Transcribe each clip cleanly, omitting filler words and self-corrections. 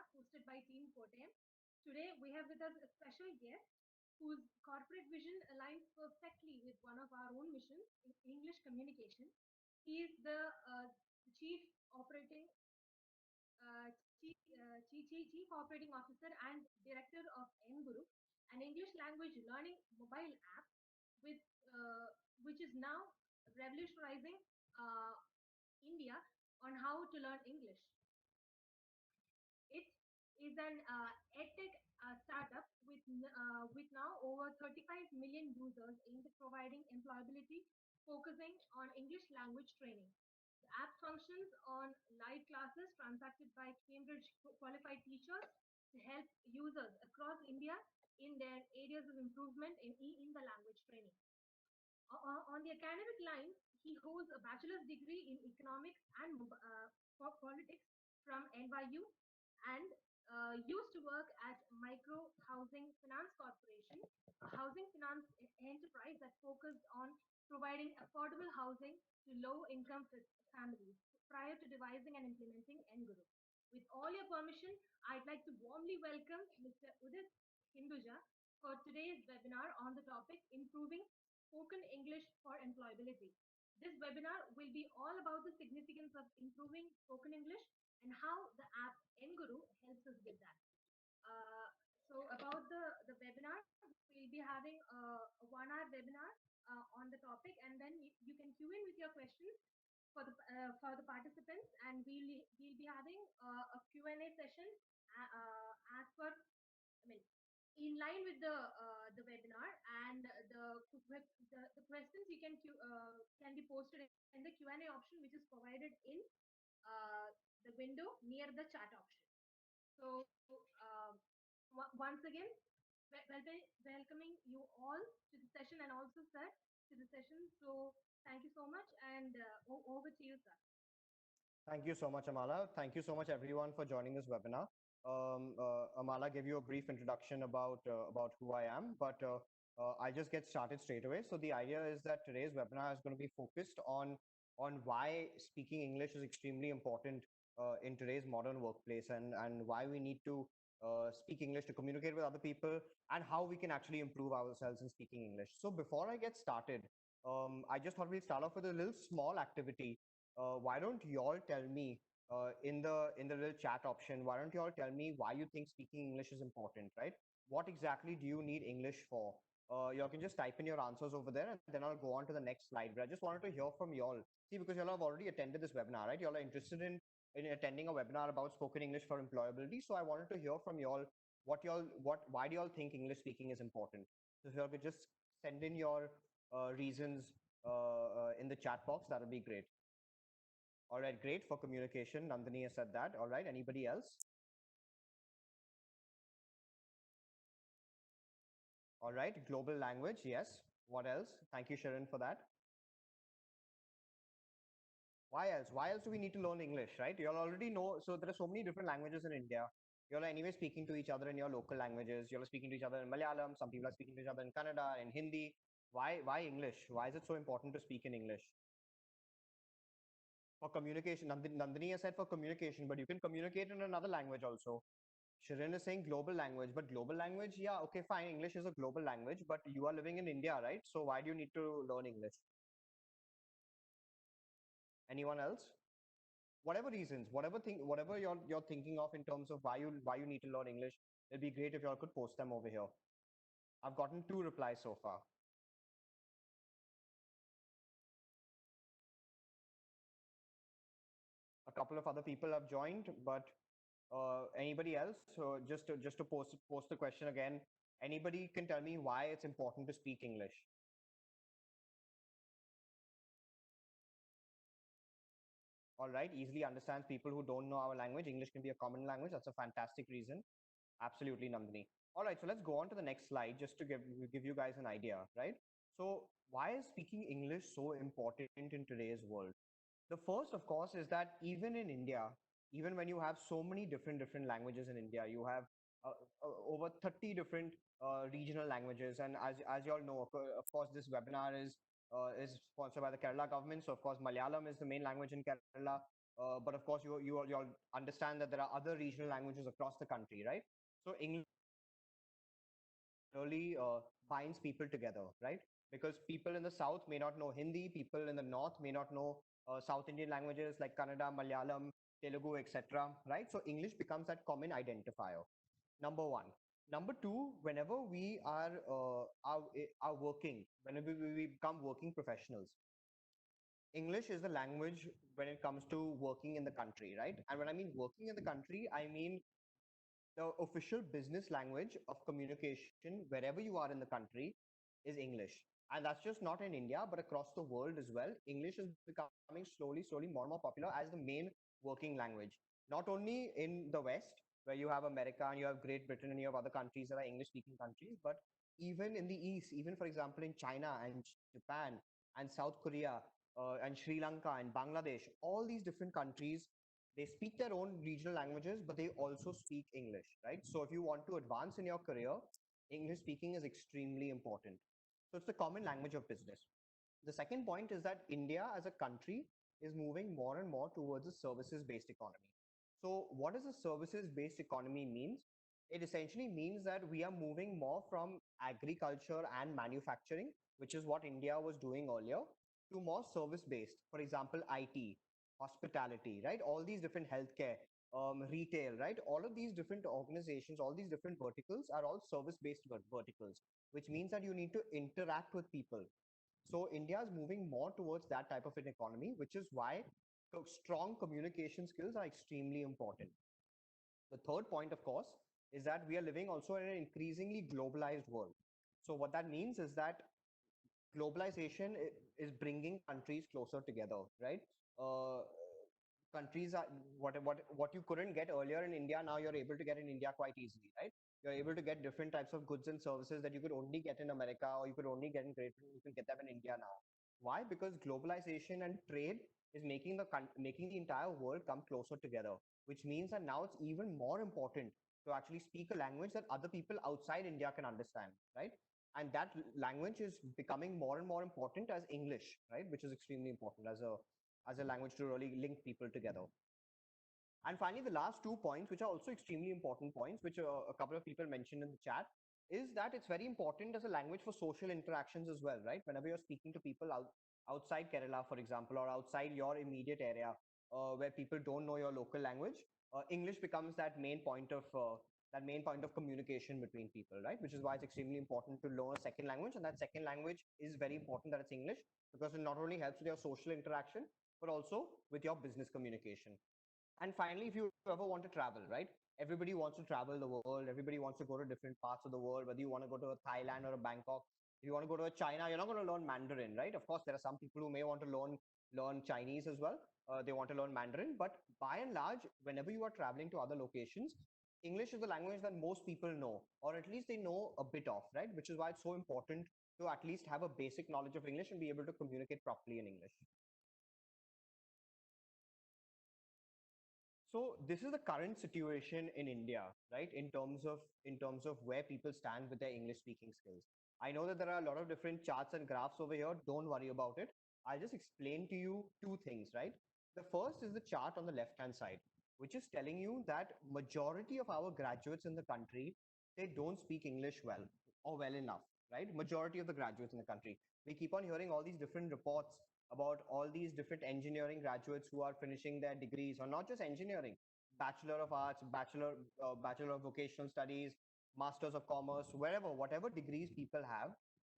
hosted by Team Kottayam. Today, we have with us a special guest whose corporate vision aligns perfectly with one of our own missions in English communication. He is the Chief Operating Chief Operating Officer and Director of enguru, an English language learning mobile app with which is now revolutionizing uh, India on how to learn English. It is an edtech startup with now over 35 million users aimed at providing employability, focusing on English language training. The app functions on live classes transacted by Cambridge qualified teachers to help users across India in their areas of improvement in the language training. On the academic line, he holds a bachelor's degree in economics and politics from NYU and used to work at Micro Housing Finance Corporation, a housing finance enterprise that focused on providing affordable housing to low-income families prior to devising and implementing enguru. With all your permission, I'd like to warmly welcome Mr. Udit Hinduja for today's webinar on the topic Improving Spoken English for Employability. This webinar will be all about the significance of improving spoken English and how the app enguru helps us with that. Uh, so about the webinar, we'll be having a 1 hour webinar on the topic, and then you can queue in with your questions for the participants, and we'll be having a Q&A session as per, I mean, in line with the webinar, and the questions you can be posted in the Q&A option, which is provided in the window near the chat option. So once again, welcoming you all to the session, and also sir to the session. So thank you so much, and over to you, sir. Thank you so much, Amala. Thank you so much, everyone, for joining this webinar. Amala gave you a brief introduction about who I am, but I'll just get started straight away. So the idea is that today's webinar is going to be focused on why speaking English is extremely important in today's modern workplace, and why we need to speak English to communicate with other people, and how we can actually improve ourselves in speaking English. So before I get started, I just thought we'll start off with a little small activity. Why don't you all tell me in the little chat option, why don't you all tell me why you think speaking English is important, right? What exactly do you need English for? You all can just type in your answers over there, and then I'll go on to the next slide. But I just wanted to hear from you all. See, because you all have already attended this webinar, right? You all are interested in attending a webinar about spoken English for employability. So I wanted to hear from you all why do you all think English speaking is important? So if you all could just send in your reasons in the chat box, that would be great. All right, great for communication. Nandini has said that. All right, anybody else? All right, global language, yes. What else? Thank you, Sharon, for that. Why else? Why else do we need to learn English, right? You all already know. So there are so many different languages in India. You all are anyway speaking to each other in your local languages. You all are speaking to each other in Malayalam. Some people are speaking to each other in Kannada, in Hindi. Why English? Why is it so important to speak in English? For communication. Nandini has said for communication, but you can communicate in another language also. Shirin is saying global language, but global language, yeah, okay, fine. English is a global language, but you are living in India, right? So why do you need to learn English? Anyone else? Whatever reasons, whatever you're thinking of in terms of why you need to learn English, it'd be great if you all could post them over here. I've gotten 2 replies so far. A couple of other people have joined, but anybody else? So just to post the question again. Anybody can tell me why it's important to speak English? All right, easily understands people who don't know our language. English can be a common language. That's a fantastic reason. Absolutely, Nandini. All right, so let's go on to the next slide just to give you guys an idea, right? So why is speaking English so important in today's world? The first, of course, is that even in India, even when you have so many different languages in India, you have over 30 different regional languages. And as you all know, of course, this webinar is sponsored by the Kerala government. So of course, Malayalam is the main language in Kerala. but of course you all understand that there are other regional languages across the country, right? So English really binds people together, right? Because people in the south may not know Hindi, people in the north may not know South Indian languages like Kannada, Malayalam, Telugu, etc. Right? So English becomes that common identifier. Number one. Number two, whenever we are working, whenever we become working professionals, English is the language when it comes to working in the country, right? And when I mean working in the country, I mean the official business language of communication wherever you are in the country is English. And that's just not in India, but across the world as well. English is becoming slowly more and more popular as the main working language. Not only in the West, where you have America and you have Great Britain and you have other countries that are English speaking countries, but even in the East, even for example in China and Japan and South Korea and Sri Lanka and Bangladesh, all these different countries, they speak their own regional languages, but they also speak English, right? So if you want to advance in your career, English speaking is extremely important. So it's the common language of business. The second point is that India as a country is moving more and more towards a services based economy. So what does a services based economy means? It essentially means that we are moving more from agriculture and manufacturing, which is what India was doing earlier, to more service based. For example, IT, hospitality, right? All these different healthcare, retail, right? All of these different organizations, all these different verticals are all service based verticals, which means that you need to interact with people. So India is moving more towards that type of an economy, which is why strong communication skills are extremely important. The third point, of course, is that we are living also in an increasingly globalized world. So what that means is that globalization is bringing countries closer together, right? Uh, Countries are what you couldn't get earlier in India, now you're able to get in India quite easily, right? You're able to get different types of goods and services that you could only get in America or you could only get in Great Britain. You can get them in India now. Why? Because globalization and trade is making the entire world come closer together, which means that now it's even more important to actually speak a language that other people outside India can understand, right? And that language is becoming more and more important as English, right? Which is extremely important as a language to really link people together. And finally, the last 2 points, which are also extremely important points, which a couple of people mentioned in the chat, is that it's very important as a language for social interactions as well, right? Whenever you're speaking to people outside Kerala, for example, or outside your immediate area, where people don't know your local language, English becomes that main point of communication between people, right? Which is why it's extremely important to learn a second language, and that second language is very important that it's English, because it not only helps with your social interaction, but also with your business communication. And finally, if you ever want to travel, right? Everybody wants to travel the world. Everybody wants to go to different parts of the world, whether you want to go to a Thailand or a Bangkok. If you want to go to a China, you're not going to learn Mandarin, right? Of course, there are some people who may want to learn Chinese as well. They want to learn Mandarin, but by and large, whenever you are traveling to other locations, English is the language that most people know, or at least they know a bit of, right? Which is why it's so important to at least have a basic knowledge of English and be able to communicate properly in English. So this is the current situation in India, right? In terms of where people stand with their English speaking skills. I know that there are a lot of different charts and graphs over here. Don't worry about it. I'll just explain to you two things, right? The first is the chart on the left hand side, which is telling you that majority of our graduates in the country, they don't speak English well or well enough, right? Majority of the graduates in the country. We keep on hearing all these different reports about all these different engineering graduates who are finishing their degrees, or not just engineering, bachelor of arts, bachelor of vocational studies, masters of commerce, whatever degrees people have,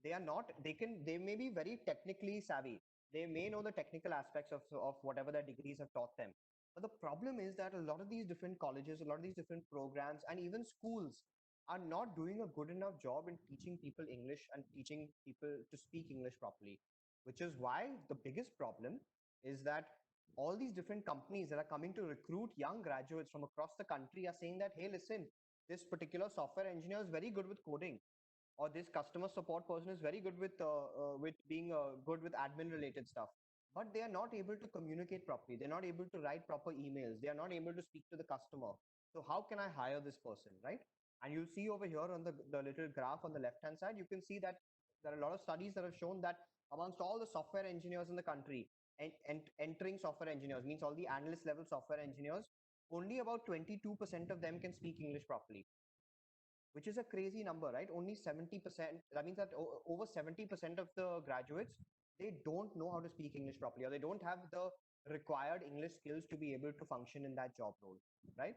they are not they may be very technically savvy, they may know the technical aspects of whatever their degrees have taught them, but the problem is that a lot of these different colleges, a lot of these different programs, and even schools are not doing a good enough job in teaching people English and teaching people to speak English properly, which is why the biggest problem is that all these different companies that are coming to recruit young graduates from across the country are saying that, hey, listen, this particular software engineer is very good with coding, or this customer support person is very good with being good with admin related stuff, but they are not able to communicate properly, they're not able to write proper emails, they are not able to speak to the customer. So how can I hire this person, right? And you'll see over here on the little graph on the left hand side, you can see that there are a lot of studies that have shown that amongst all the software engineers in the country, entering software engineers, means all the analyst level software engineers, only about 22% of them can speak English properly, which is a crazy number, right? Only 70%. That means that over 70% of the graduates, they don't know how to speak English properly, or they don't have the required English skills to be able to function in that job role, right?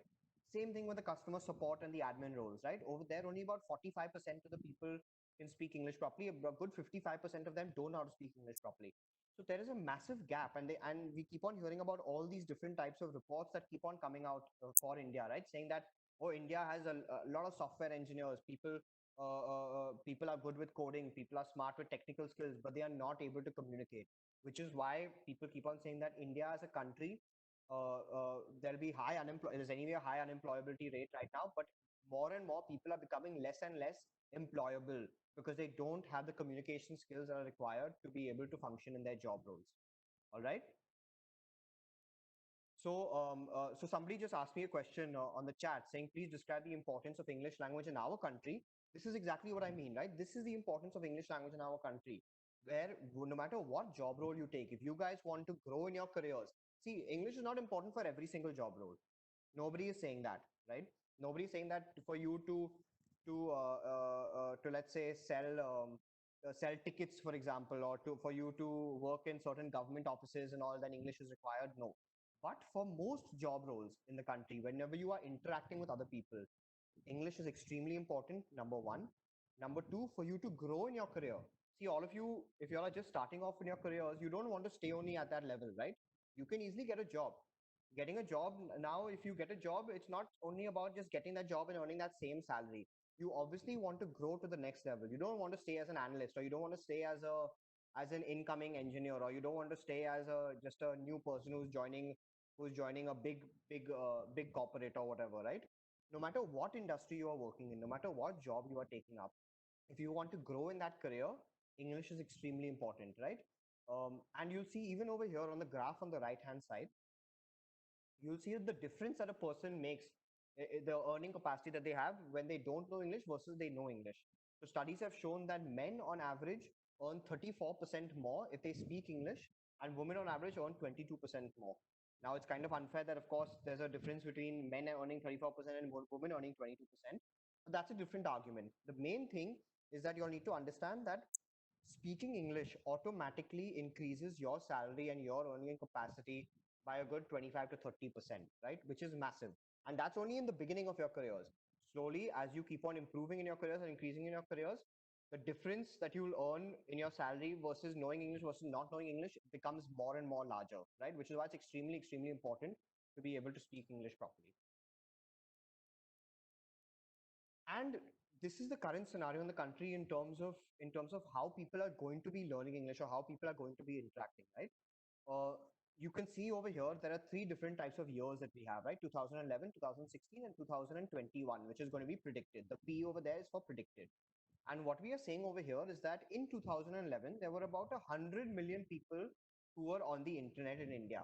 Same thing with the customer support and the admin roles, right? Over there, only about 45% of the people can speak English properly. A good 55% of them don't know how to speak English properly. So there is a massive gap, and we keep on hearing about all these different types of reports that keep on coming out for India, right? Saying that, oh, India has a lot of software engineers. People are good with coding. People are smart with technical skills, but they are not able to communicate. Which is why people keep on saying that India as a country, there'll be high unemployment. There's anyway a high unemployability rate right now, but more and more people are becoming less and less employable because they don't have the communication skills that are required to be able to function in their job roles. All right. So somebody just asked me a question on the chat saying, please describe the importance of English language in our country. This is exactly what I mean, right? This is the importance of English language in our country, where no matter what job role you take, if you guys want to grow in your careers, see, English is not important for every single job role. Nobody is saying that, right? Nobody is saying that for you to let's say sell tickets, for example, or to for you to work in certain government offices and all, then English is required. No, but for most job roles in the country, whenever you are interacting with other people, English is extremely important, number one. Number two, for you to grow in your career. See, all of you, if you are just starting off in your careers, you don't want to stay only at that level, right? You can easily get a job. Getting a job now, if you get a job, it's not only about just getting that job and earning that same salary. You obviously want to grow to the next level. You don't want to stay as an analyst, or you don't want to stay as an incoming engineer, or you don't want to stay as a just a new person who's joining a big corporate or whatever, right? No matter what industry you are working in, no matter what job you are taking up, if you want to grow in that career, English is extremely important, right? And you'll see even over here on the graph on the right hand side, you'll see the difference that a person makes, the earning capacity that they have when they don't know English versus they know English. So studies have shown that men on average earn 34% more if they speak English, and women on average earn 22% more. Now it's kind of unfair that of course there's a difference between men earning 34% and women earning 22%, but that's a different argument. The main thing is that you'll need to understand that speaking English automatically increases your salary and your earning capacity by a good 25 to 30%, right? Which is massive. And that's only in the beginning of your careers. Slowly, as you keep on improving in your careers and increasing in your careers, the difference that you'll earn in your salary versus knowing English versus not knowing English becomes more and more larger, right? Which is why it's extremely, extremely important to be able to speak English properly. And this is the current scenario in the country in terms of how people are going to be learning English or how people are going to be interacting, right? uh, you can see over here there are three different types of years that we have, right? 2011, 2016, and 2021, which is going to be predicted. The P over there is for predicted. And what we are saying over here is that in 2011 there were about 100 million people who were on the internet in India.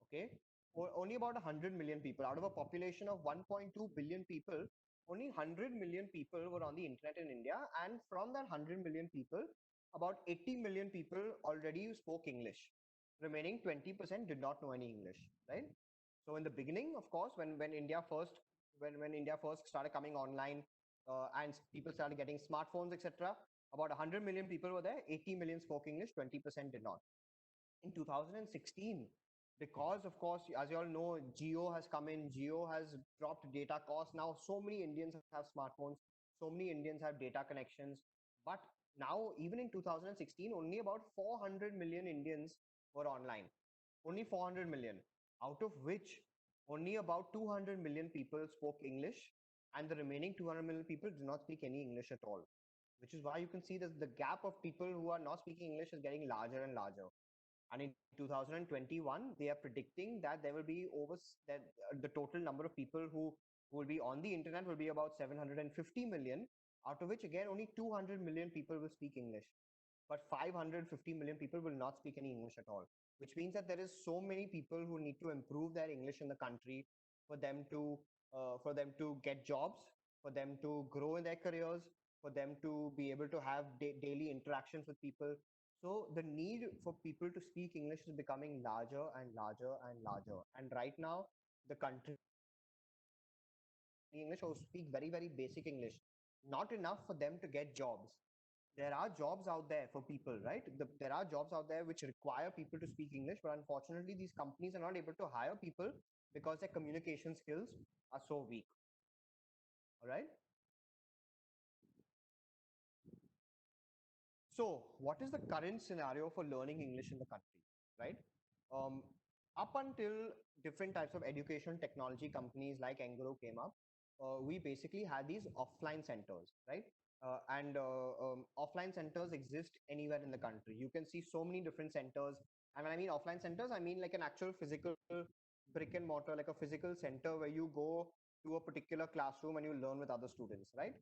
Okay, only about 100 million people out of a population of 1.2 billion people. Only 100 million people were on the internet in India, and from that 100 million people, about 80 million people already spoke English. Remaining 20% did not know any English, right? So in the beginning, of course, when India first started coming online, and people started getting smartphones, etc., about 100 million people were there. 80 million spoke English, 20% did not. In 2016, because of course, as you all know, Geo has come in. Geo has dropped data costs. Now so many Indians have smartphones, so many Indians have data connections. But now, even in 2016, only about 400 million Indians were online. Only 400 million, out of which only about 200 million people spoke English, and the remaining 200 million people do not speak any English at all. Which is why you can see that the gap of people who are not speaking English is getting larger and larger. And in 2021, they are predicting that there will be that the total number of people who will be on the internet will be about 750 million, out of which again only 200 million people will speak English, but 550 million people will not speak any English at all, which means that there is so many people who need to improve their English in the country for them to get jobs, for them to grow in their careers, for them to be able to have daily interactions with people. So the need for people to speak English is becoming larger and larger and larger. And right now, the country English or speak very, very basic English, not enough for them to get jobs. There are jobs out there for people, right? There are jobs out there which require people to speak English, but unfortunately, these companies are not able to hire people because their communication skills are so weak. All right. So, what is the current scenario for learning English in the country, right? Um, Up until different types of education technology companies like Enguru came up, we basically had these offline centers, right? And offline centers exist anywhere in the country. You can see so many different centers. And when I mean offline centers, I mean like an actual physical brick and mortar, like a physical center where you go to a particular classroom and you learn with other students, right?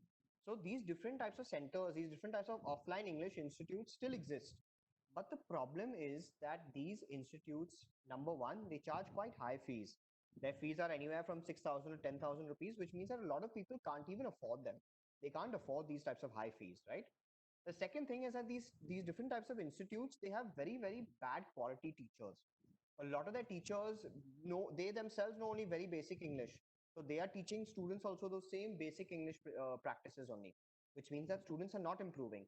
So these different types of centers, these different types of offline English institutes still exist. But the problem is that these institutes, number one, they charge quite high fees. Their fees are anywhere from 6,000 to 10,000 rupees, which means that a lot of people can't even afford them. They can't afford these types of high fees, right? The second thing is that these different types of institutes, they have very, very bad quality teachers. A lot of their teachers know, they themselves know only very basic English, so they are teaching students also those same basic English practices only, which means that students are not improving.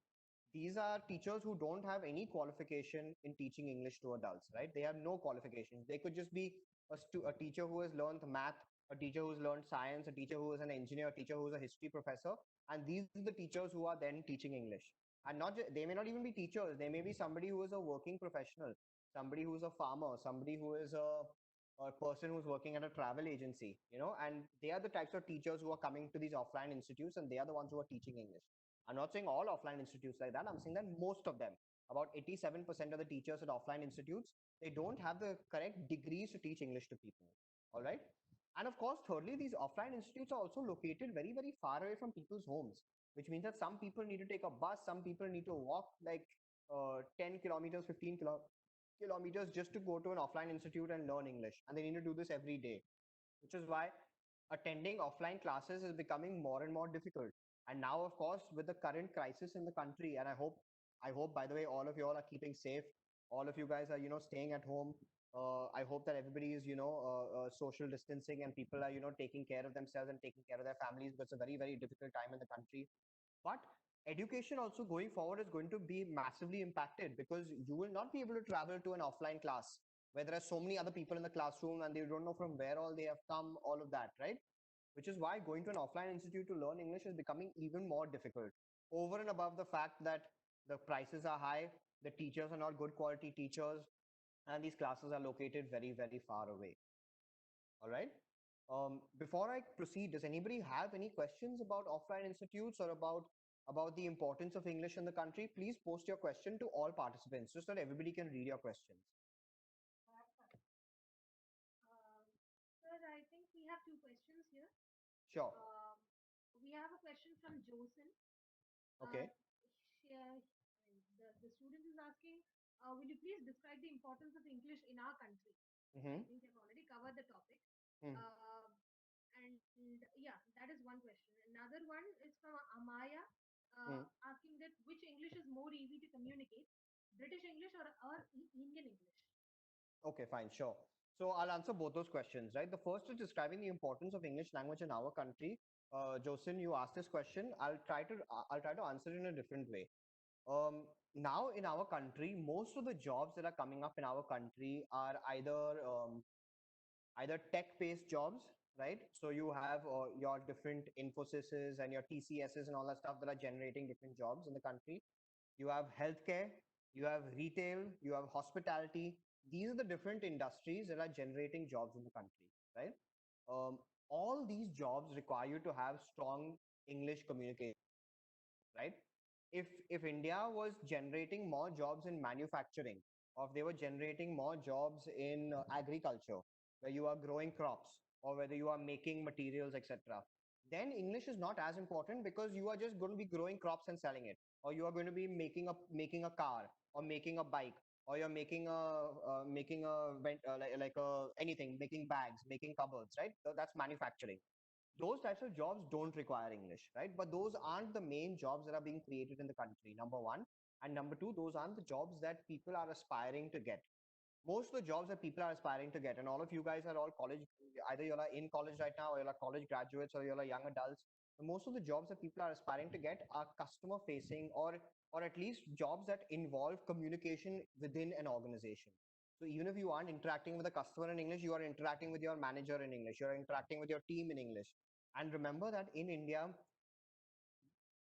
These are teachers who don't have any qualification in teaching English to adults, right? They have no qualifications. They could just be a teacher who has learned math, a teacher who's learned science, a teacher who is an engineer, a teacher who's a history professor, and these are the teachers who are then teaching English. And they may not even be teachers, they may be somebody who is a working professional, somebody who's a farmer, somebody who is a person who's working at a travel agency, and they are the types of teachers who are coming to these offline institutes, and they are the ones who are teaching English. I'm not saying all offline institutes like that. I'm saying that most of them, about 87% of the teachers at offline institutes, they don't have the correct degrees to teach English to people. All right. And of course, thirdly, these offline institutes are also located very, very far away from people's homes, which means that some people need to take a bus, some people need to walk like 10 kilometers, 15 kilometers just to go to an offline institute and learn English. And they need to do this every day, which is why attending offline classes is becoming more and more difficult. And now, of course, with the current crisis in the country, and I hope, by the way, all of you all are keeping safe. All of you guys are, staying at home. I hope that everybody is, social distancing and people are, taking care of themselves and taking care of their families. But it's a very, very difficult time in the country. But education also going forward is going to be massively impacted because you will not be able to travel to an offline class where there are so many other people in the classroom and they don't know from where all they have come, all of that, right? Which is why going to an offline institute to learn English is becoming even more difficult. Over and above the fact that the prices are high, the teachers are not good quality teachers, and these classes are located very, very far away. All right. Before I proceed, does anybody have any questions about offline institutes or about the importance of English in the country? Please post your question to all participants, just so that everybody can read your questions. Uh, Sir, I think we have two questions here. Sure. We have a question from Josen. Okay. The student is asking, will you please describe the importance of English in our country? Mm-hmm. I think you've already covered the topic. Mm. And yeah, that is one question. Another one is from Amaya, Mm. asking that which English is more easy to communicate, British English or Indian English? Okay, fine, sure. So I'll answer both those questions, right? The first is describing the importance of English language in our country. Josin, you asked this question. I'll try to answer it in a different way. Now in our country, most of the jobs that are coming up in our country are either tech-based jobs, right? So you have your different Infosys's and your TCS's and all that stuff that are generating different jobs in the country. You have healthcare, you have retail, you have hospitality. These are the different industries that are generating jobs in the country, right? Um, all these jobs require you to have strong English communication, right? If India was generating more jobs in manufacturing, or if they were generating more jobs in agriculture, where you are growing crops, or whether you are making materials, etc., then English is not as important because you are just going to be growing crops and selling it, or you are going to be making a car, or making a bike, or you're making a anything, making bags, making cupboards, right? So that's manufacturing. Those types of jobs don't require English, right? But those aren't the main jobs that are being created in the country, number one. And number two, those aren't the jobs that people are aspiring to get. Most of the jobs that people are aspiring to get, and all of you guys are all college, either you're in college right now, or you're college graduates, or you're young adults. Most of the jobs that people are aspiring to get are customer facing, or at least jobs that involve communication within an organization. So even if you aren't interacting with a customer in English, you are interacting with your manager in English, you're interacting with your team in English. And remember that in India,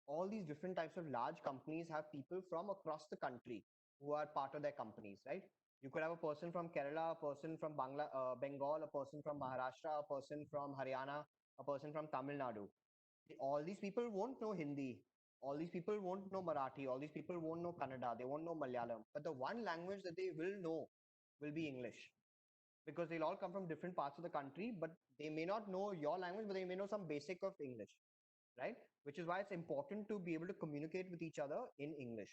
all these different types of large companies have people from across the country who are part of their companies, right? You could have a person from Kerala, a person from Bengal, a person from Maharashtra, a person from Haryana, a person from Tamil Nadu. All these people won't know Hindi. All these people won't know Marathi. All these people won't know Kannada. They won't know Malayalam. But the one language that they will know will be English, because they'll all come from different parts of the country, but they may not know your language, but they may know some basic of English, right? Which is why it's important to be able to communicate with each other in English.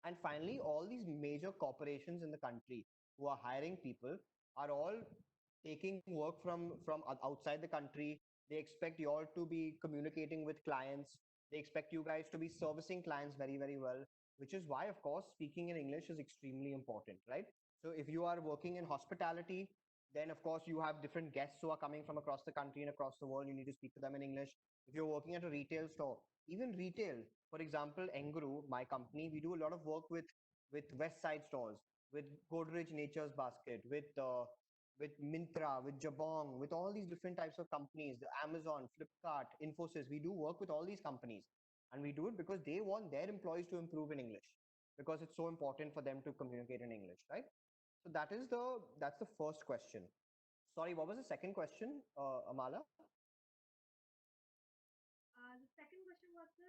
And finally, all these major corporations in the country who are hiring people are all taking work from outside the country. They expect you all to be communicating with clients. They expect you guys to be servicing clients very, very well, which is why, of course, speaking in English is extremely important, right? So if you are working in hospitality, then of course you have different guests who are coming from across the country and across the world. You need to speak to them in English. If you're working at a retail store, even retail, for example, Enguru, my company, we do a lot of work with West Side stores, with Godrej Nature's Basket, with Mintra, with Jabong, with all these different types of companies, the Amazon, Flipkart, Infosys. We do work with all these companies, and we do it because they want their employees to improve in English, because it's so important for them to communicate in English, right? So that's the first question. Sorry, what was the second question, Amala? The second question was, sir,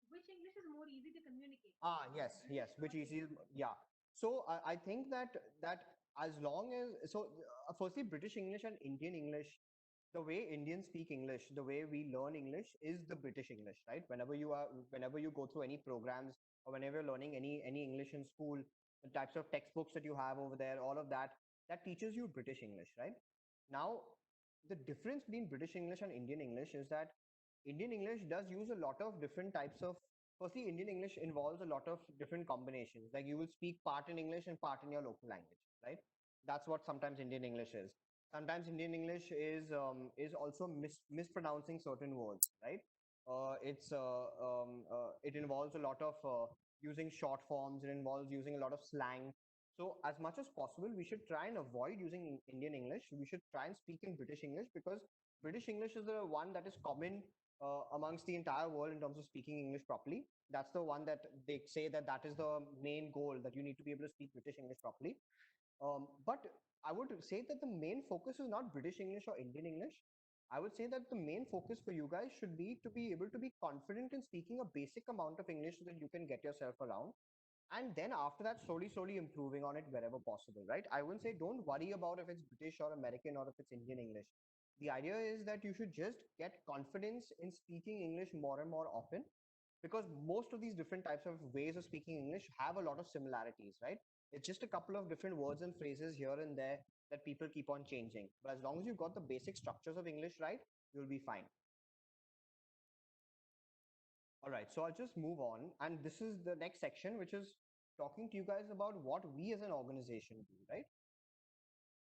which English is more easy to communicate, Yes, British yes, or which is, Indian? yeah. So I think that as long as, so firstly, British English and Indian English, the way Indians speak English, the way we learn English is the British English, right? Whenever you go through any programs, or whenever you're learning any English in school, the types of textbooks that you have over there, all of that, that teaches you British English, right? Now, the difference between British English and Indian English is that Indian English does use a lot of different types of. Firstly, Indian English involves a lot of different combinations. Like you will speak part in English and part in your local language, right? That's what sometimes Indian English is. Sometimes Indian English is also mispronouncing certain words, right? It involves a lot of using short forms. It involves using a lot of slang. So as much as possible, we should try and avoid using Indian English. We should try and speak in British English, because British English is the one that is common amongst the entire world in terms of speaking English properly. That's the one that they say that is the main goal, that you need to be able to speak British English properly. But I would say that the main focus is not British English or Indian English. I would say that the main focus for you guys should be to be able to be confident in speaking a basic amount of English so that you can get yourself around. And then after that, slowly improving on it wherever possible, right? I wouldn't say don't worry about if it's British or American or if it's Indian English. The idea is that you should just get confidence in speaking English more and more often, because most of these different types of ways of speaking English have a lot of similarities, right? It's just a couple of different words and phrases here and there that people keep on changing. But as long as you've got the basic structures of English right, you'll be fine. All right, so I'll just move on. And this is the next section, which is talking to you guys about what we as an organization do, right?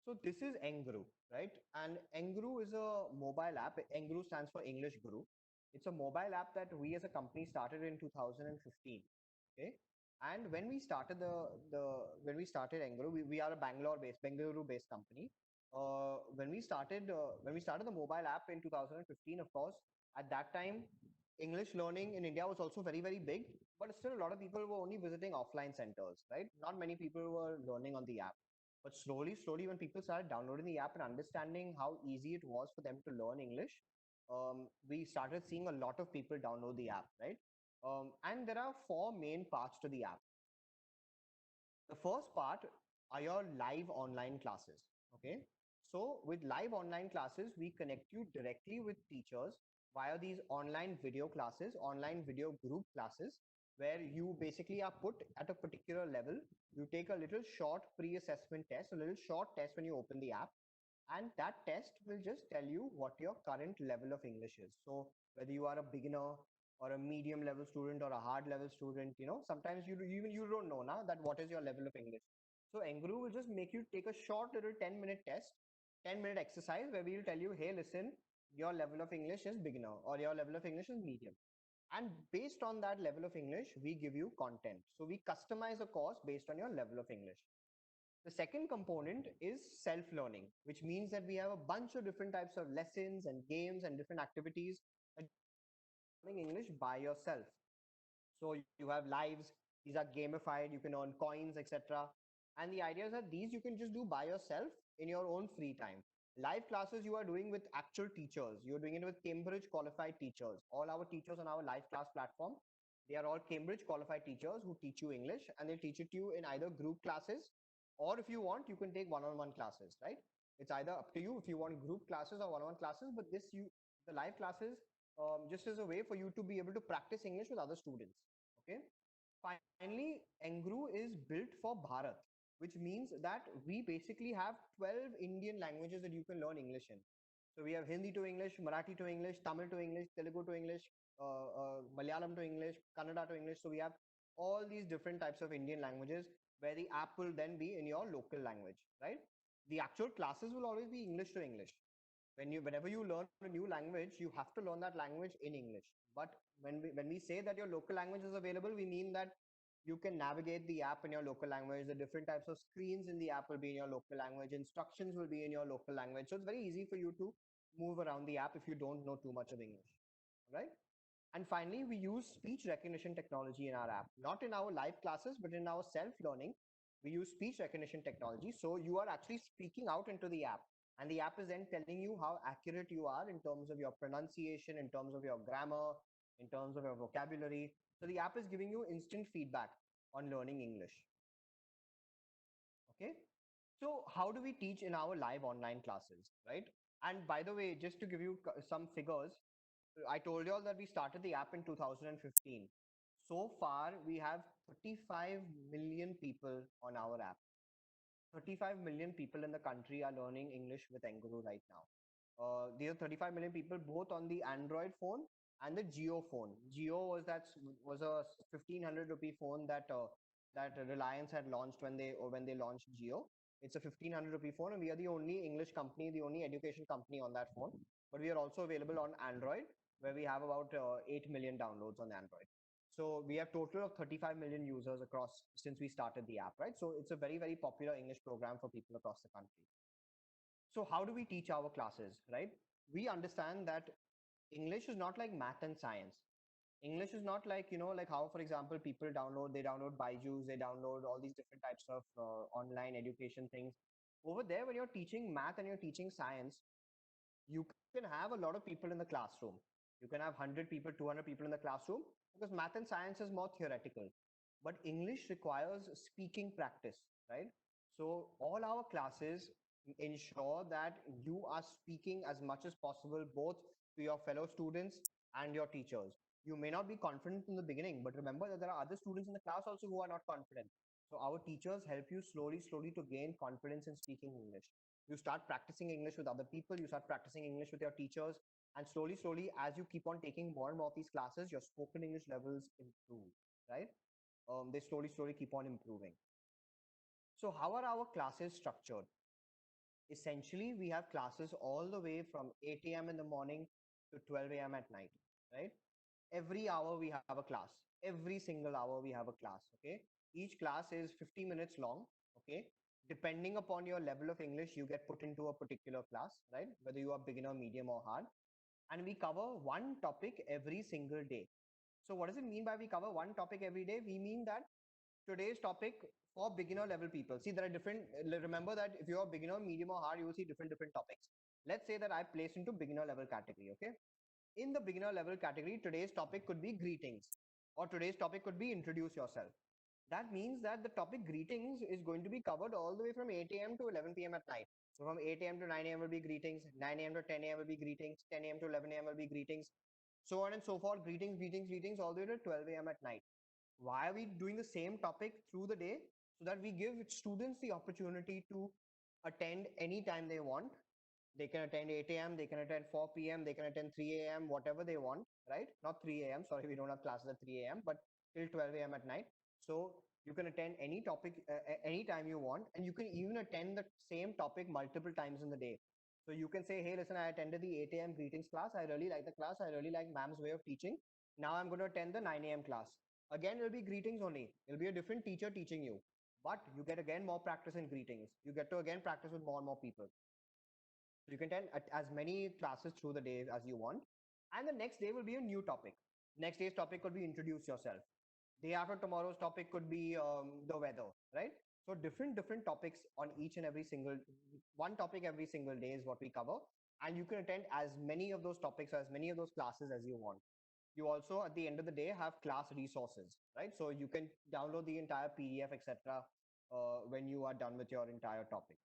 So this is Enguru, right? And Enguru is a mobile app. Enguru stands for English Guru. It's a mobile app that we as a company started in 2015. Okay. And when we started Enguru, we are a Bengaluru based company. When we started the mobile app in 2015, of course, at that time, English learning in India was also very, very big, but still a lot of people were only visiting offline centers, right? Not many people were learning on the app. But slowly, when people started downloading the app and understanding how easy it was for them to learn English, we started seeing a lot of people download the app, right? And there are four main parts to the app. The first part are your live online classes. Okay. So with live online classes, we connect you directly with teachers via these online video classes, online video group classes, where you basically are put at a particular level. You take a little short pre-assessment test, a little short test when you open the app, and that test will just tell you what your current level of English is. So whether you are a beginner, or a medium level student or a hard level student. Sometimes even you don't know now that what is your level of English. So enguru will just make you take a short little 10-minute test, 10-minute exercise where we will tell you, hey, listen, your level of English is beginner or your level of English is medium. And based on that level of English, we give you content. So we customize a course based on your level of English. The second component is self-learning, which means that we have a bunch of different types of lessons and games and different activities that learning English by yourself. So you have lives, these are gamified, you can earn coins, etc. And the idea is that these you can just do by yourself in your own free time. Live classes you are doing with actual teachers. You're doing it with Cambridge qualified teachers. All our teachers on our live class platform, they are all Cambridge qualified teachers who teach you English, and they teach it to you in either group classes, or if you want, you can take one-on-one classes, right? It's either up to you if you want group classes or one-on-one classes, but the live classes just as a way for you to be able to practice English with other students. Okay. Finally, enguru is built for Bharat, which means that we basically have 12 Indian languages that you can learn English in. So we have Hindi to English, Marathi to English, Tamil to English, Telugu to English, Malayalam to English, Kannada to English. So we have all these different types of Indian languages where the app will then be in your local language, right? The actual classes will always be English to English. Whenever you learn a new language, you have to learn that language in English. But when we say that your local language is available, we mean that you can navigate the app in your local language. The different types of screens in the app will be in your local language. Instructions will be in your local language. So it's very easy for you to move around the app if you don't know too much of English. Right? And finally, we use speech recognition technology in our app, not in our live classes, but in our self-learning. We use speech recognition technology. So you are actually speaking out into the app, and the app is then telling you how accurate you are in terms of your pronunciation, in terms of your grammar, in terms of your vocabulary. So the app is giving you instant feedback on learning English. Okay. So how do we teach in our live online classes, right? And by the way, just to give you some figures, I told you all that we started the app in 2015. So far, we have 35 million people on our app. 35 million people in the country are learning English with Enguru right now. These are 35 million people both on the Android phone and the Geo phone. Geo was a 1500 rupee phone that Reliance had launched when they launched Geo. It's a 1500 rupee phone, and we are the only English company, the only education company on that phone. But we are also available on Android, where we have about 8 million downloads on Android. So we have total of 35 million users across since we started the app, right? So it's a very, very popular English program for people across the country. So how do we teach our classes, right? We understand that English is not like math and science. English is not like, like how, for example, people they download Byju's, they download all these different types of online education things. Over there, when you're teaching math and you're teaching science, you can have a lot of people in the classroom. You can have 100 people, 200 people in the classroom, because math and science is more theoretical. But English requires speaking practice, right? So all our classes ensure that you are speaking as much as possible, both to your fellow students and your teachers. You may not be confident in the beginning, but remember that there are other students in the class also who are not confident. So our teachers help you slowly, slowly to gain confidence in speaking English. You start practicing English with other people, you start practicing English with your teachers, and slowly, slowly, as you keep on taking more and more of these classes, your spoken English levels improve, right? They slowly, slowly keep on improving. So how are our classes structured? Essentially, we have classes all the way from 8 a.m. in the morning to 12 a.m. at night, right? Every hour we have a class. Every single hour we have a class, okay? Each class is 50 minutes long, okay? Depending upon your level of English, you get put into a particular class, right? Whether you are beginner, medium, or hard. And we cover one topic every single day. So what does it mean by we cover one topic every day? We mean that today's topic for beginner level people. See, there are different, remember that if you're a beginner, medium, or hard, you will see different topics. Let's say that I place into beginner level category, okay? In the beginner level category, today's topic could be greetings, or today's topic could be introduce yourself. That means that the topic greetings is going to be covered all the way from 8 a.m. to 11 p.m. at night. So from 8 a.m. to 9 a.m. will be greetings, 9 a.m. to 10 a.m. will be greetings, 10 a.m. to 11 a.m. will be greetings, so on and so forth, greetings, greetings, greetings, all the way to 12 a.m. at night. Why are we doing the same topic through the day? So that we give students the opportunity to attend anytime they want. They can attend 8 a.m., they can attend 4 p.m., they can attend 3 a.m., whatever they want, right? Not 3 a.m., sorry, we don't have classes at 3 a.m., but till 12 a.m. at night. So you can attend any topic anytime you want, and you can even attend the same topic multiple times in the day. So you can say, hey, listen, I attended the 8 a.m. greetings class. I really like the class. I really like ma'am's way of teaching. Now I'm going to attend the 9 a.m. class. Again, it'll be greetings only. It'll be a different teacher teaching you. But you get again more practice in greetings. You get to again practice with more and more people. So you can attend as many classes through the day as you want. And the next day will be a new topic. Next day's topic could be introduce yourself. Day after tomorrow's topic could be the weather, right? So different topics on each and every single one topic every single day is what we cover. And you can attend as many of those topics, as many of those classes as you want. You also at the end of the day have class resources, right? So you can download the entire PDF, etc. When you are done with your entire topic.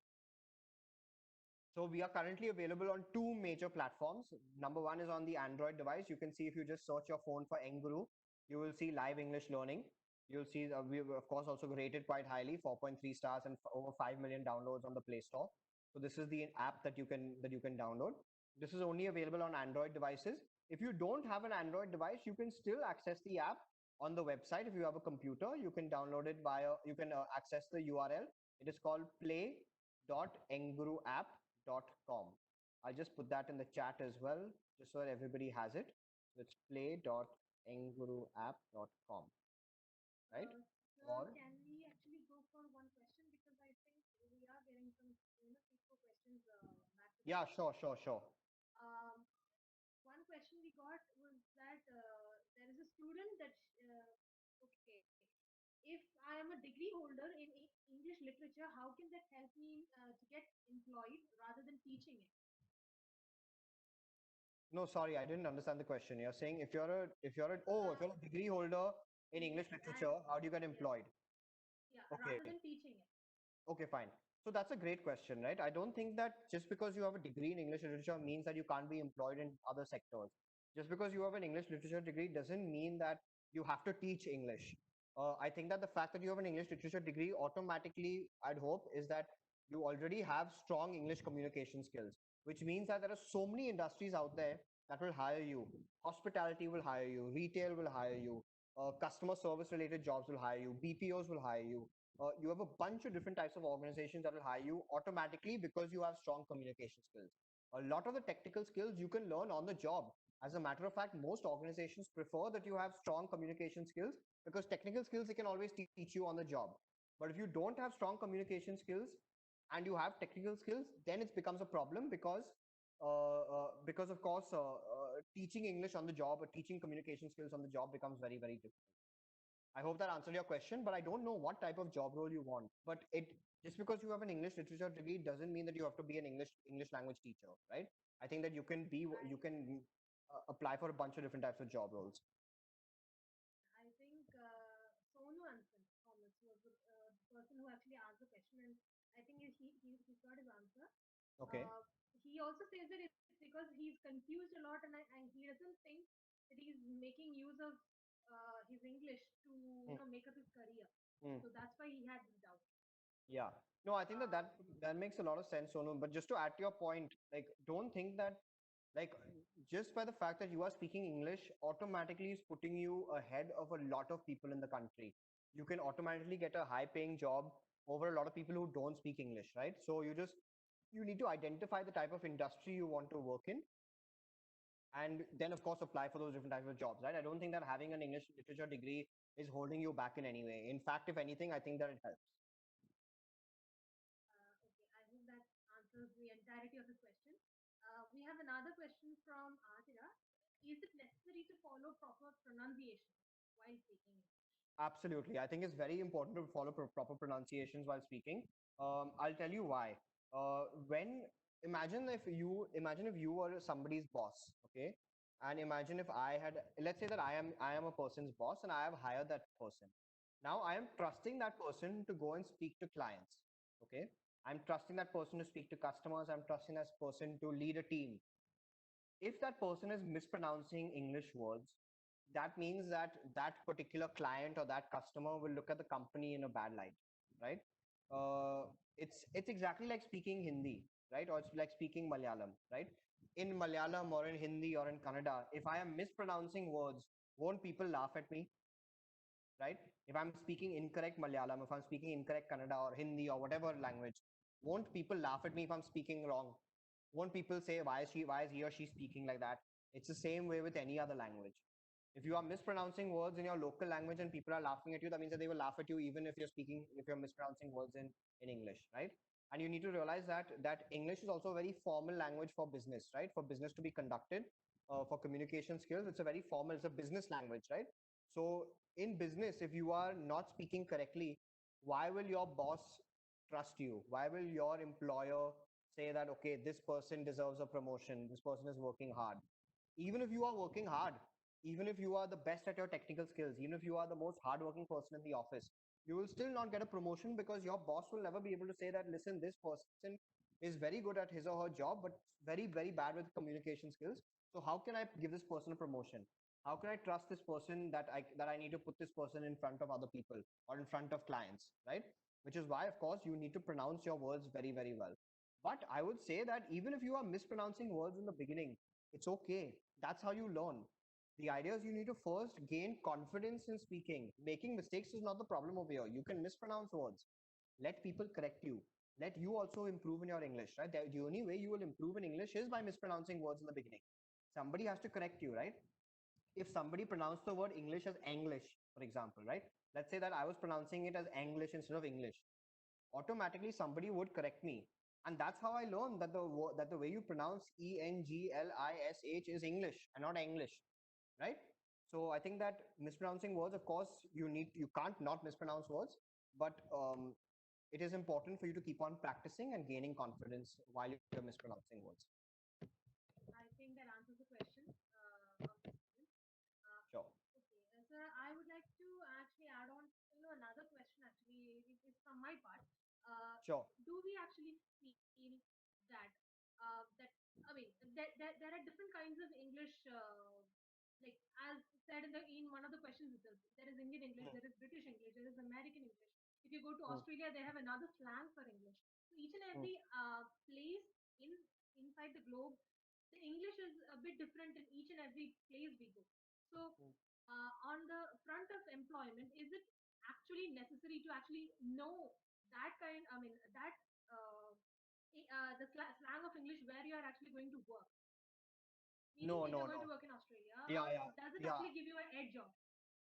So we are currently available on two major platforms. Number one is on the Android device. You can see if you just search your phone for Enguru, you will see live English learning. You'll see we of course also rated quite highly, 4.3 stars and over 5 million downloads on the Play Store. So this is the app that you can download. This is only available on Android devices. If you don't have an Android device, you can still access the app on the website. If you have a computer, you can download it via, you can access the URL. It is called play.enguruapp.com. I'll just put that in the chat as well, just so that everybody has it. So it's play.enguruapp.com, right? Sir, Or can we actually go for one question because I think we are getting some peaceful questions back to yeah, back. sure. Um, one question we got was that there is a student that okay, if I am a degree holder in English literature, how can that help me to get employed rather than teaching it? No, sorry, I didn't understand the question. You're saying if you're a degree holder in Yes, English and literature, how do you get yes, employed? yeah, Okay, rather than teaching it. okay, fine. So that's a great question, right? I don't think that just because you have a degree in English literature means that you can't be employed in other sectors. Just because you have an English literature degree doesn't mean that you have to teach English. I think that the fact that you have an English literature degree automatically, I'd hope, is that you already have strong English communication skills, which means that there are so many industries out there that will hire you. Hospitality will hire you, retail will hire you, customer service related jobs will hire you, BPOs will hire you. You have a bunch of different types of organizations that will hire you automatically because you have strong communication skills. A lot of the technical skills you can learn on the job. As a matter of fact, most organizations prefer that you have strong communication skills because technical skills they can always teach you on the job. But if you don't have strong communication skills and you have technical skills, then it becomes a problem because of course teaching English on the job or teaching communication skills on the job becomes very difficult. I hope that answered your question, but I don't know what type of job role you want. But it just because you have an English literature degree doesn't mean that you have to be an English language teacher, right? I think that you I can apply for a bunch of different types of job roles. I think Sonu answered Thomas was the person who actually asked the question, and I think he got his answer. Okay. Uh, he also says that it's because he's confused a lot, and he doesn't think that he's making use of his English to Hmm. make up his career. Hmm. So that's why he had this doubt. Yeah. No, I think that, Uh, that makes a lot of sense, Sonu. But just to add to your point, like don't think that like just by the fact that you are speaking English automatically is putting you ahead of a lot of people in the country. You can automatically get a high paying job over a lot of people who don't speak English, right? So you need to identify the type of industry you want to work in and then of course apply for those different types of jobs, right? I don't think that having an English literature degree is holding you back in any way. In fact, if anything, I think that it helps. okay, I hope that answers the entirety of his question. We have another question from Atira. Is it necessary to follow proper pronunciation while speaking English? Absolutely. I think it's very important to follow proper pronunciations while speaking. I'll tell you why. When imagine if you were somebody's boss, okay, and imagine if I had, let's say that I am a person's boss and I have hired that person. Now I am trusting that person to go and speak to clients. Okay, I'm trusting that person to speak to customers. I'm trusting that person to lead a team. If that person is mispronouncing English words, that means that that particular client or that customer will look at the company in a bad light, right? Uh, it's exactly like speaking Hindi. right? Or it's like speaking Malayalam, right? In Malayalam or in Hindi or in Kannada, if I am mispronouncing words, won't people laugh at me, right? If I'm speaking incorrect Malayalam, if I'm speaking incorrect Kannada or Hindi or whatever language, won't people laugh at me if I'm speaking wrong? Won't people say, why is he or she speaking like that? It's the same way with any other language. If you are mispronouncing words in your local language and people are laughing at you, that means that they will laugh at you even if you're mispronouncing words in English, right? And you need to realize that English is also a very formal language for business, right? For business to be conducted, for communication skills, it's a very formal, it's a business language, right? So in business, if you are not speaking correctly, why will your boss trust you? Why will your employer say that, okay, this person deserves a promotion, this person is working hard? Even if you are working hard, even if you are the best at your technical skills, even if you are the most hardworking person in the office, you will still not get a promotion because your boss will never be able to say that, listen, this person is very good at his or her job, but very, very bad with communication skills. So how can I give this person a promotion? How can I trust this person that I need to put this person in front of other people or in front of clients, right? Which is why, of course, you need to pronounce your words very, very well. But I would say that even if you are mispronouncing words in the beginning, it's okay. That's how you learn. The idea is you need to first gain confidence in speaking. Making mistakes is not the problem over here. You can mispronounce words. Let people correct you. Let you also improve in your English, right? The only way you will improve in English is by mispronouncing words in the beginning. Somebody has to correct you, right? If somebody pronounced the word English as English, for example, right? Let's say that I was pronouncing it as English instead of English. Automatically, somebody would correct me, and that's how I learned that the way you pronounce English is English and not English, right? So I think that mispronouncing words, of course, you can't not mispronounce words, but it is important for you to keep on practicing and gaining confidence while you're mispronouncing words. I think that answers the question of the student. Uh, Sure. okay, sir, I would like to actually add on, another question actually is from my part. Sure. Do we actually feel that that I mean there are different kinds of English, like as said in one of the questions itself. There is Indian English, Mm, there is British English, there is American English. If you go to mm, Australia, they have another slang for English. So each and mm, every place in inside the globe, the English is a bit different in each and every place we go. So mm. on the front of employment, is it actually necessary to actually know that kind? I mean that the slang of English where you are actually going to work. Meaning, No, if you're no, going to no. work in Australia, Yeah, yeah, does it yeah. actually give you an edge of?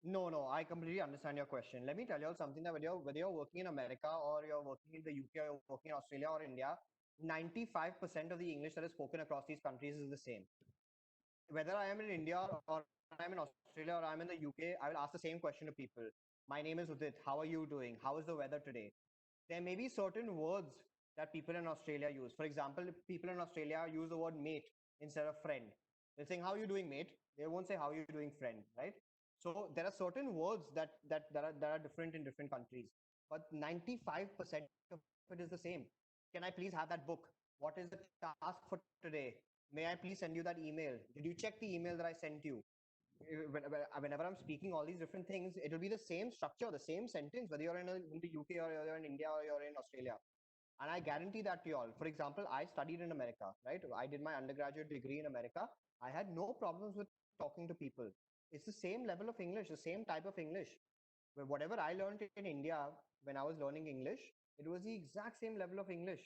No, no, I completely understand your question. Let me tell you all something that whether you're working in America or you're working in the UK or you're working in Australia or India, 95% of the English that is spoken across these countries is the same. Whether I am in India or I'm in Australia or I'm in the UK, I will ask the same question to people. My name is Udit. How are you doing? How is the weather today? There may be certain words that people in Australia use. For example, if people in Australia use the word mate instead of friend. They're saying, how are you doing, mate? They won't say, how are you doing, friend, right? So there are certain words that are different in different countries. But 95% of it is the same. Can I please have that book? What is the task for today? May I please send you that email? Did you check the email that I sent you? Whenever I'm speaking all these different things, it will be the same structure, the same sentence, whether in the UK or you're in India or you're in Australia. And I guarantee that to you all. For example, I studied in America, right? I did my undergraduate degree in America. I had no problems with talking to people. It's the same level of English, the same type of English. Whatever I learned in India when I was learning English, it was the exact same level of English.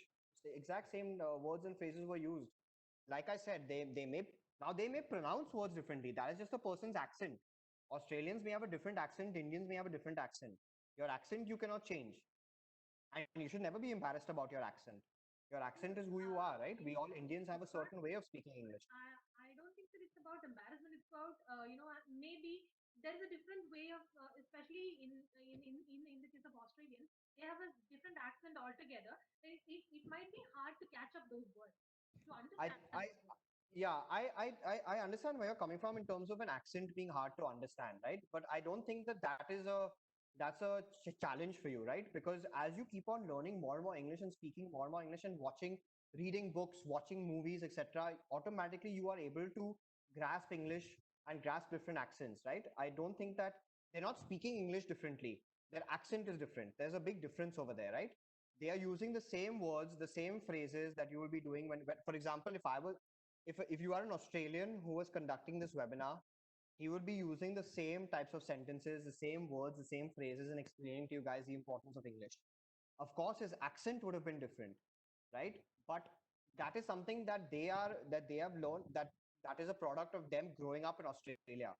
The exact same words and phrases were used. Like I said, they may pronounce words differently. That is just a person's accent. Australians may have a different accent. Indians may have a different accent. Your accent you cannot change, and you should never be embarrassed about your accent. Your No, accent is who you are, right? We all Indians have a it's not. certain way of speaking English. I don't think that it's about embarrassment. It's about maybe there is a different way of, especially in the case of Australians, they have a different accent altogether. It might be hard to catch up those words, to I, understand I, those words. yeah, I understand where you're coming from in terms of an accent being hard to understand, right? But I don't think that's a challenge for you, right? Because as you keep on learning more and more English and speaking more and more English and reading books, watching movies, etc., automatically you are able to grasp English and grasp different accents, right? I don't think that they're not speaking English differently. Their accent is different. There's a big difference over there, right? they are using the same words, the same phrases that you will be doing for example, if you are an Australian who was conducting this webinar, he would be using the same types of sentences, the same words, the same phrases, and explaining to you guys the importance of English. Of course, his accent would have been different, right? But that is something that they have learned, that is a product of them growing up in Australia,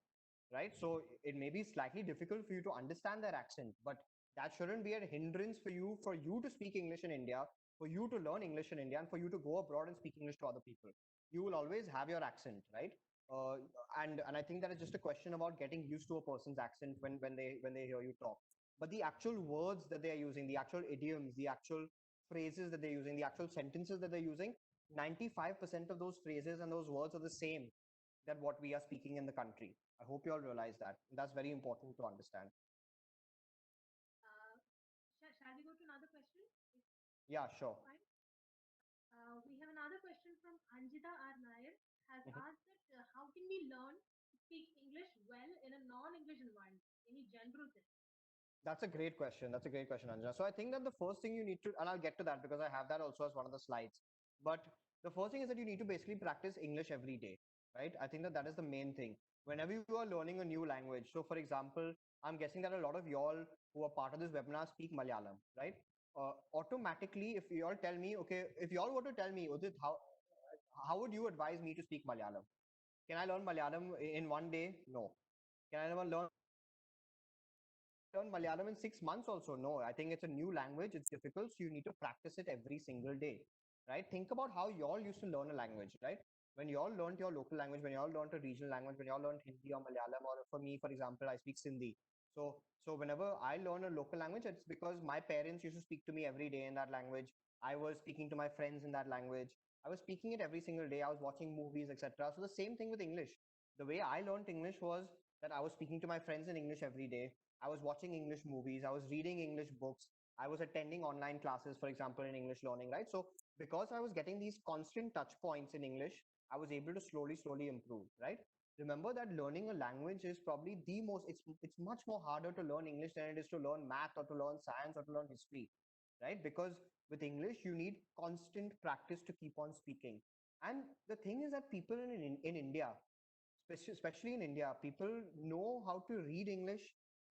right? So it may be slightly difficult for you to understand their accent, but that shouldn't be a hindrance for you to speak English in India, for you to learn English in India, and for you to go abroad and speak English to other people. You will always have your accent, right? Uh, and I think that is just a question about getting used to a person's accent when they hear you talk. But the actual words that they are using, the actual idioms, the actual phrases that they're using, the actual sentences that they're using, 95% of those phrases and those words are the same that what we are speaking in the country. I hope you all realize that. That's very important to understand. Uh, shall we go to another question? Yeah, sure. Fine. We have another question from Anjita R. Nair has Mhm. asked that how can we learn to speak English well in a non-English environment? Any general tips? That's a great question. That's a great question, Anja. So I think that the first thing you need to, and I'll get to that because I have that also as one of the slides. But the first thing is that you need to basically practice English every day, right? I think that that is the main thing. Whenever you are learning a new language, so for example, I'm guessing that a lot of y'all who are part of this webinar speak Malayalam, right? Automatically, if you all tell me, okay, if you all were to tell me, Udit, how would you advise me to speak Malayalam? Can I learn Malayalam in one day? No. Can I learn Malayalam in 6 months also? No. I think it's a new language. It's difficult. So you need to practice it every single day, right? Think about how y'all used to learn a language, right? When y'all learned your local language, when y'all learned a regional language, when y'all learned Hindi or Malayalam, or for me, for example, I speak Sindhi. So whenever I learn a local language, it's because my parents used to speak to me every day in that language. I was speaking to my friends in that language. I was speaking it every single day. I was watching movies, etc. So the same thing with English. The way I learned English was that I was speaking to my friends in English every day. I was watching English movies. I was reading English books. I was attending online classes, for example, in English learning, right? So because I was getting these constant touch points in English, I was able to slowly improve, right? Remember that learning a language is probably it's much more harder to learn English than it is to learn math or to learn science or to learn history, right? Because with English, you need constant practice to keep on speaking. And the thing is that people in India, especially in India, people know how to read English,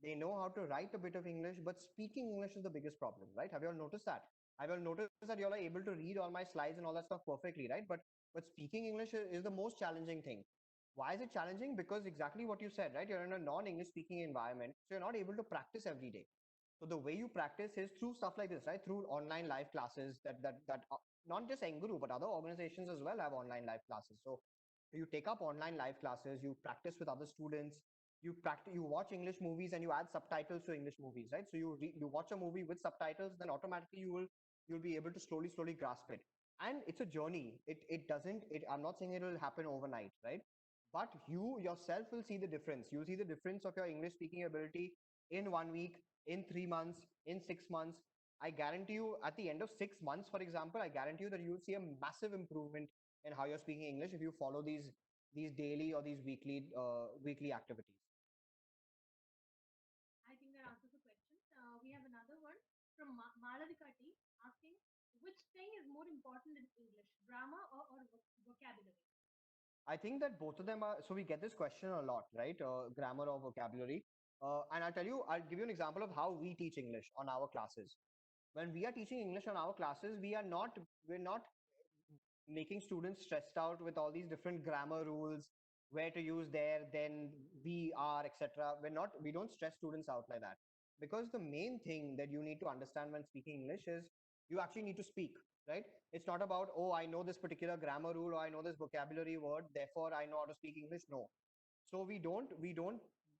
they know how to write a bit of English, but speaking English is the biggest problem, right? Have you all noticed that? Have you all noticed that you all are able to read all my slides and all that stuff perfectly, right? But speaking English is the most challenging thing. Why is it challenging? Because exactly what you said, right? You're in a non-English speaking environment, so you're not able to practice every day. So the way you practice is through stuff like this, right? Through online live classes that not just Enguru, but other organizations as well have online live classes. So you take up online live classes, you practice with other students, you watch English movies and you add subtitles to English movies, right? So you watch a movie with subtitles, then automatically you'll be able to slowly grasp it. And it's a journey. It doesn't. I'm not saying it will happen overnight, right? But you yourself will see the difference. You'll see the difference of your English speaking ability in 1 week, in 3 months, in 6 months. I guarantee you, at the end of 6 months, for example, I guarantee you that you'll see a massive improvement in how you're speaking English if you follow these daily or these weekly activities. I think that answers the question. We have another one from Malavika T asking which thing is more important in English, grammar or vocabulary? I think that both of them are. So we get this question a lot, right? Grammar or vocabulary. And I'll give you an example of how we teach English on our classes. When we are teaching English on our classes, we're not making students stressed out with all these different grammar rules, where to use there, then, we are, etc. We don't stress students out like that, because the main thing that you need to understand when speaking English is you actually need to speak, right? It's not about, oh, I know this particular grammar rule, or I know this vocabulary word, therefore I know how to speak English. No. So we don't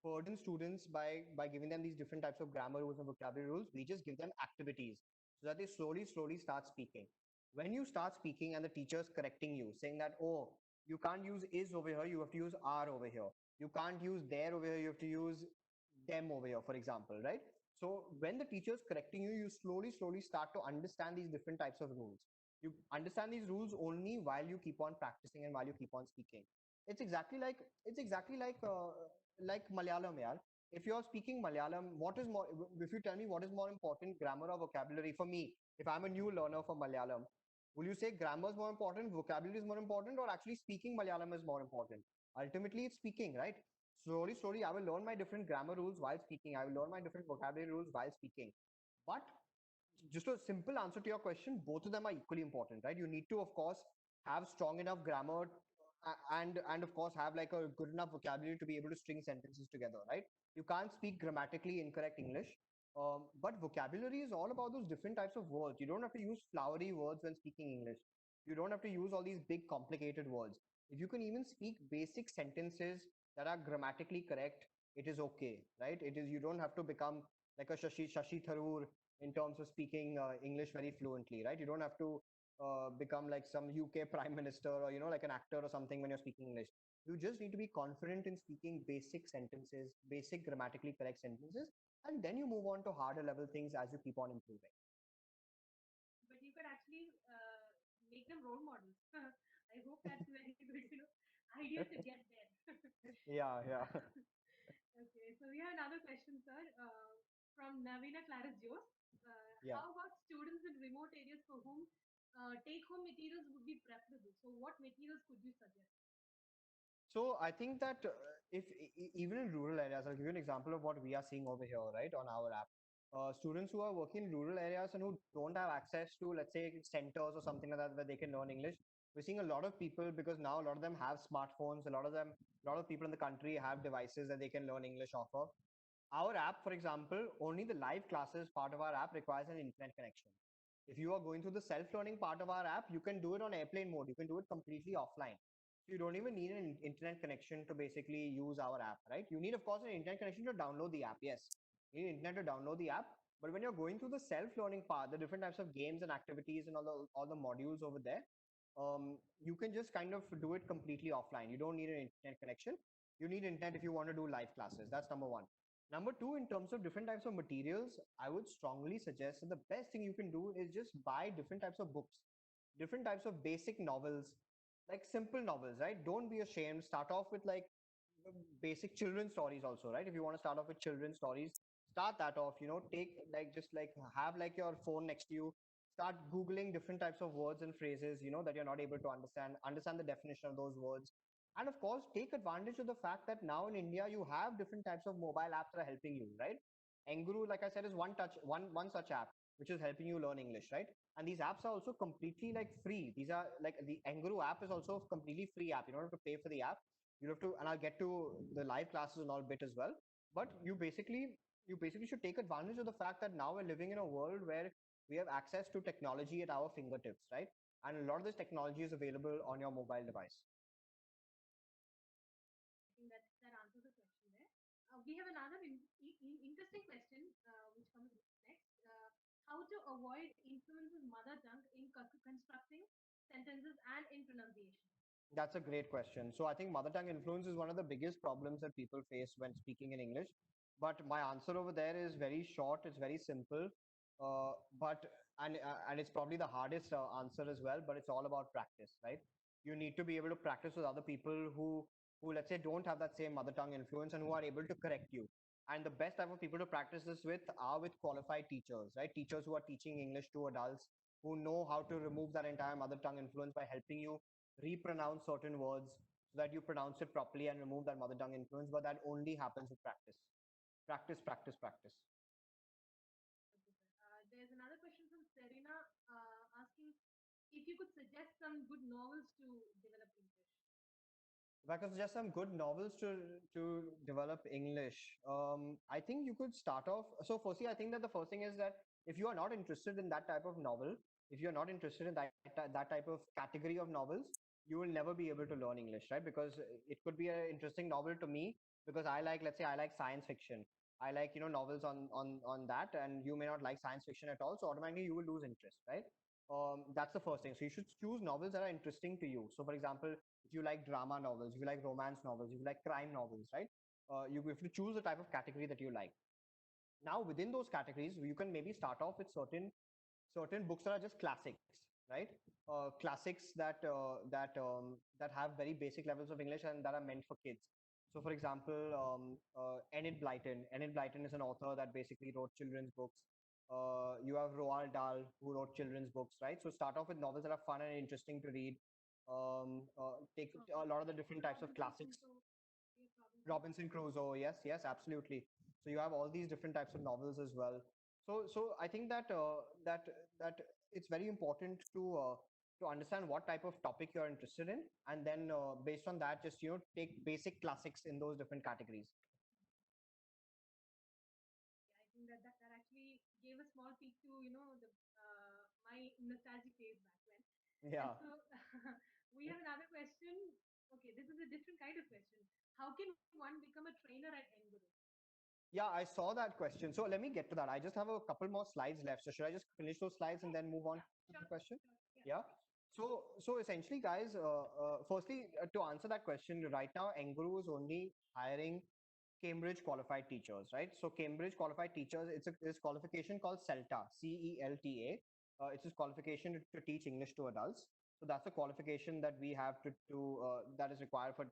burden students by giving them these different types of grammar rules and vocabulary rules. We just give them activities so that they slowly start speaking. When you start speaking and the teacher is correcting you, saying that, oh, you can't use is over here, you have to use are over here. You can't use there over here, you have to use them over here, for example, right? So when the teacher is correcting you, you slowly start to understand these different types of rules. You understand these rules only while you keep on practicing and while you keep on speaking. It's exactly like Malayalam, yaar. If you're speaking Malayalam, what is more? If you tell me what is more important, grammar or vocabulary, for me, If I'm a new learner for Malayalam, will you say grammar is more important, vocabulary is more important, or actually speaking Malayalam is more important? Ultimately, it's speaking, right? Slowly, slowly, I will learn my different grammar rules while speaking. I will learn my different vocabulary rules while speaking. But just a simple answer to your question, both of them are equally important, right? You need to, of course, have strong enough grammar and of course have like a good enough vocabulary to be able to string sentences together, right? You can't speak grammatically incorrect English. But vocabulary is all about those different types of words. You don't have to use flowery words when speaking English. You don't have to use all these big complicated words. If you can even speak basic sentences that are grammatically correct, it is okay, right? It is, you don't have to become like a Shashi Tharoor in terms of speaking English very fluently, right? You don't have to become like some UK prime minister or like an actor or something when you're speaking English. You just need to be confident in speaking basic sentences, basic grammatically correct sentences, and then you move on to harder level things as you keep on improving. But you could actually make them role models. I hope that's very good, idea to get there. Yeah, yeah. Okay, so we have another question, sir, from Navina Claris Jose. Yeah. How about students in remote areas for whom take-home materials would be preferable? So, what materials could you suggest? So I think that if even in rural areas, I'll give you an example of what we are seeing over here, right, on our app. Students who are working in rural areas and who don't have access to, let's say, centers or something like that where they can learn English. We're seeing a lot of people because now a lot of them have smartphones. A lot of people in the country have devices that they can learn English off of. Our app, for example, only the live classes part of our app requires an internet connection. If you are going through the self-learning part of our app, you can do it on airplane mode. You can do it completely offline. So you don't even need an internet connection to basically use our app, right? You need, of course, an internet connection to download the app. Yes, you need internet to download the app. But when you're going through the self-learning part, the different types of games and activities and all the modules over there, you can just kind of do it completely offline. You don't need an internet connection. You need internet if you want to do live classes. That's number one. Number two, in terms of different types of materials, I would strongly suggest that the best thing you can do is just buy different types of books, different types of basic novels, like simple novels, right? Don't be ashamed. Start off with like basic children's stories also, right? If you want to start off with children's stories, start that off. Take like just like have like your phone next to you. Start googling different types of words and phrases, that you're not able to understand the definition of those words. And of course, take advantage of the fact that now in India you have different types of mobile apps that are helping you, right? Enguru, like I said, is one such app which is helping you learn English, right? And these apps are also completely like free. These are like the Enguru app is also a completely free app. You don't have to pay for the app. You have to, and I'll get to the live classes and all bit as well. But you basically should take advantage of the fact that now we're living in a world where we have access to technology at our fingertips, right? And a lot of this technology is available on your mobile device. I think that answers the question there. We have another interesting question which comes next. How to avoid influences mother tongue in constructing sentences and in pronunciation? That's a great question. So I think mother tongue influence is one of the biggest problems that people face when speaking in English. But my answer over there is very short. It's very simple. But and it's probably the hardest answer as well. But it's all about practice, right? You need to be able to practice with other people who let's say don't have that same mother tongue influence and who are able to correct you. And the best type of people to practice this with are with qualified teachers, right? Teachers who are teaching English to adults who know how to remove that entire mother tongue influence by helping you repronounce certain words so that you pronounce it properly and remove that mother tongue influence. But that only happens with practice. Practice, practice, practice. Okay, sir. There's another question from Serena asking if you could suggest some good novels to develop English. If I could suggest some good novels to develop English, I think you could start off. So, firstly, I think that the first thing is that if you are not interested in that type of novel, if you're not interested in that type of category of novels, you will never be able to learn English, right? Because it could be an interesting novel to me because I like, let's say, I like science fiction. I like novels on that, and you may not like science fiction at all, so automatically you will lose interest, right? That's the first thing. So you should choose novels that are interesting to you. So, for example, if you like drama novels, if you like romance novels, if you like crime novels, right? You have to choose the type of category that you like. Now, within those categories, you can maybe start off with certain books that are just classics, right? Classics that have very basic levels of English and that are meant for kids. So, for example, Enid Blyton. Enid Blyton is an author that basically wrote children's books. You have Roald Dahl, who wrote children's books, right? So start off with novels that are fun and interesting to read. Take a lot of the different types of Robinson classics. Crusoe. Yes, Robinson Robinson Crusoe. Crusoe, yes, yes, absolutely. So you have all these different types of novels as well. So I think that that it's very important to understand what type of topic you're interested in, and then based on that, just take basic classics in those different categories. Yeah, I think that actually gave a small peek to the my nostalgic days back when. And Yeah. so we have another question. Okay, this is a different kind of question. How can one become a trainer at Enguru? Yeah, I saw that question. So let me get to that. I just have a couple more slides left. So should I just finish those slides and then move on Yeah, to the sure, question? sure. Yeah. Yeah. So essentially, guys, firstly, to answer that question, right now, Enguru is only hiring Cambridge qualified teachers, right? So Cambridge qualified teachers, it's a qualification called CELTA, CELTA. It's a qualification to teach English to adults. So that's a qualification that we have to that is required for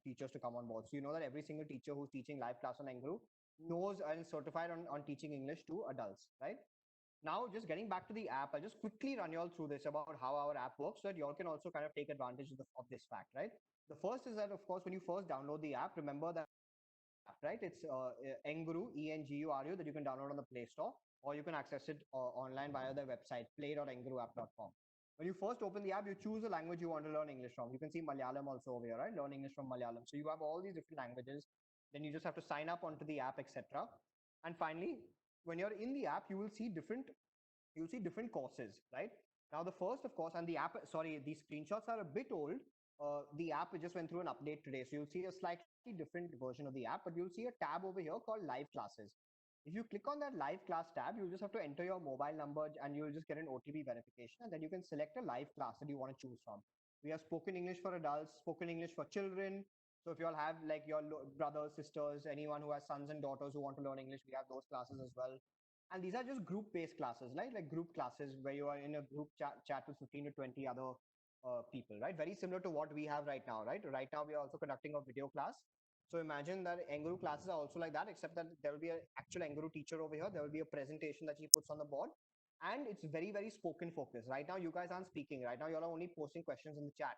teachers to come on board. So you know that every single teacher who's teaching live class on Enguru knows and is certified on teaching English to adults, right? Now, just getting back to the app, I'll just quickly run you all through this about how our app works so that you all can also kind of take advantage of this fact, right? The first is that, of course, when you first download the app, remember that app, right? It's Enguru, Enguru, that you can download on the Play Store, or you can access it online via their website, play.enguruapp.com. When you first open the app, you choose the language you want to learn English from. You can see Malayalam also over here, right? Learn English from Malayalam. So you have all these different languages. Then you just have to sign up onto the app, etc. And finally, when you're in the app, you will see different courses, right? Now the first, of course, and the app, sorry, these screenshots are a bit old. The app just went through an update today, so you'll see a slightly different version of the app, but you'll see a tab over here called live classes. If you click on that live class tab, you'll just have to enter your mobile number and you'll just get an OTP verification, and then you can select a live class that you want to choose from. We have spoken English for adults, spoken English for children. So if you all have like your brothers, sisters, anyone who has sons and daughters who want to learn English, we have those classes as well. And these are just group based classes, right? Like group classes where you are in a group chat with 15 to 20 other people, right? Very similar to what we have right now, right? Right now we are also conducting a video class. So imagine that Enguru classes are also like that, except that there will be an actual Enguru teacher over here. There will be a presentation that she puts on the board, and it's very, very spoken focused. Right now, you guys aren't speaking. Right now, you all are only posting questions in the chat.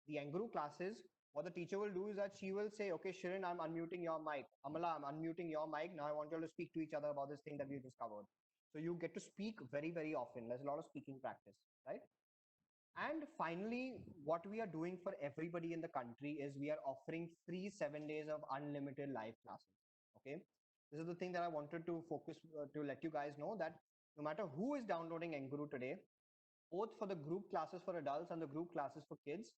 The Enguru classes, what the teacher will do is that she will say, okay, Shirin, I'm unmuting your mic. Amala, I'm unmuting your mic. Now I want you all to speak to each other about this thing that we just covered. So you get to speak very, very often. There's a lot of speaking practice, right? And finally, what we are doing for everybody in the country is we are offering free 7 days of unlimited live classes. Okay. This is the thing that I wanted to focus to let you guys know that no matter who is downloading Enguru today, both for the group classes for adults and the group classes for kids,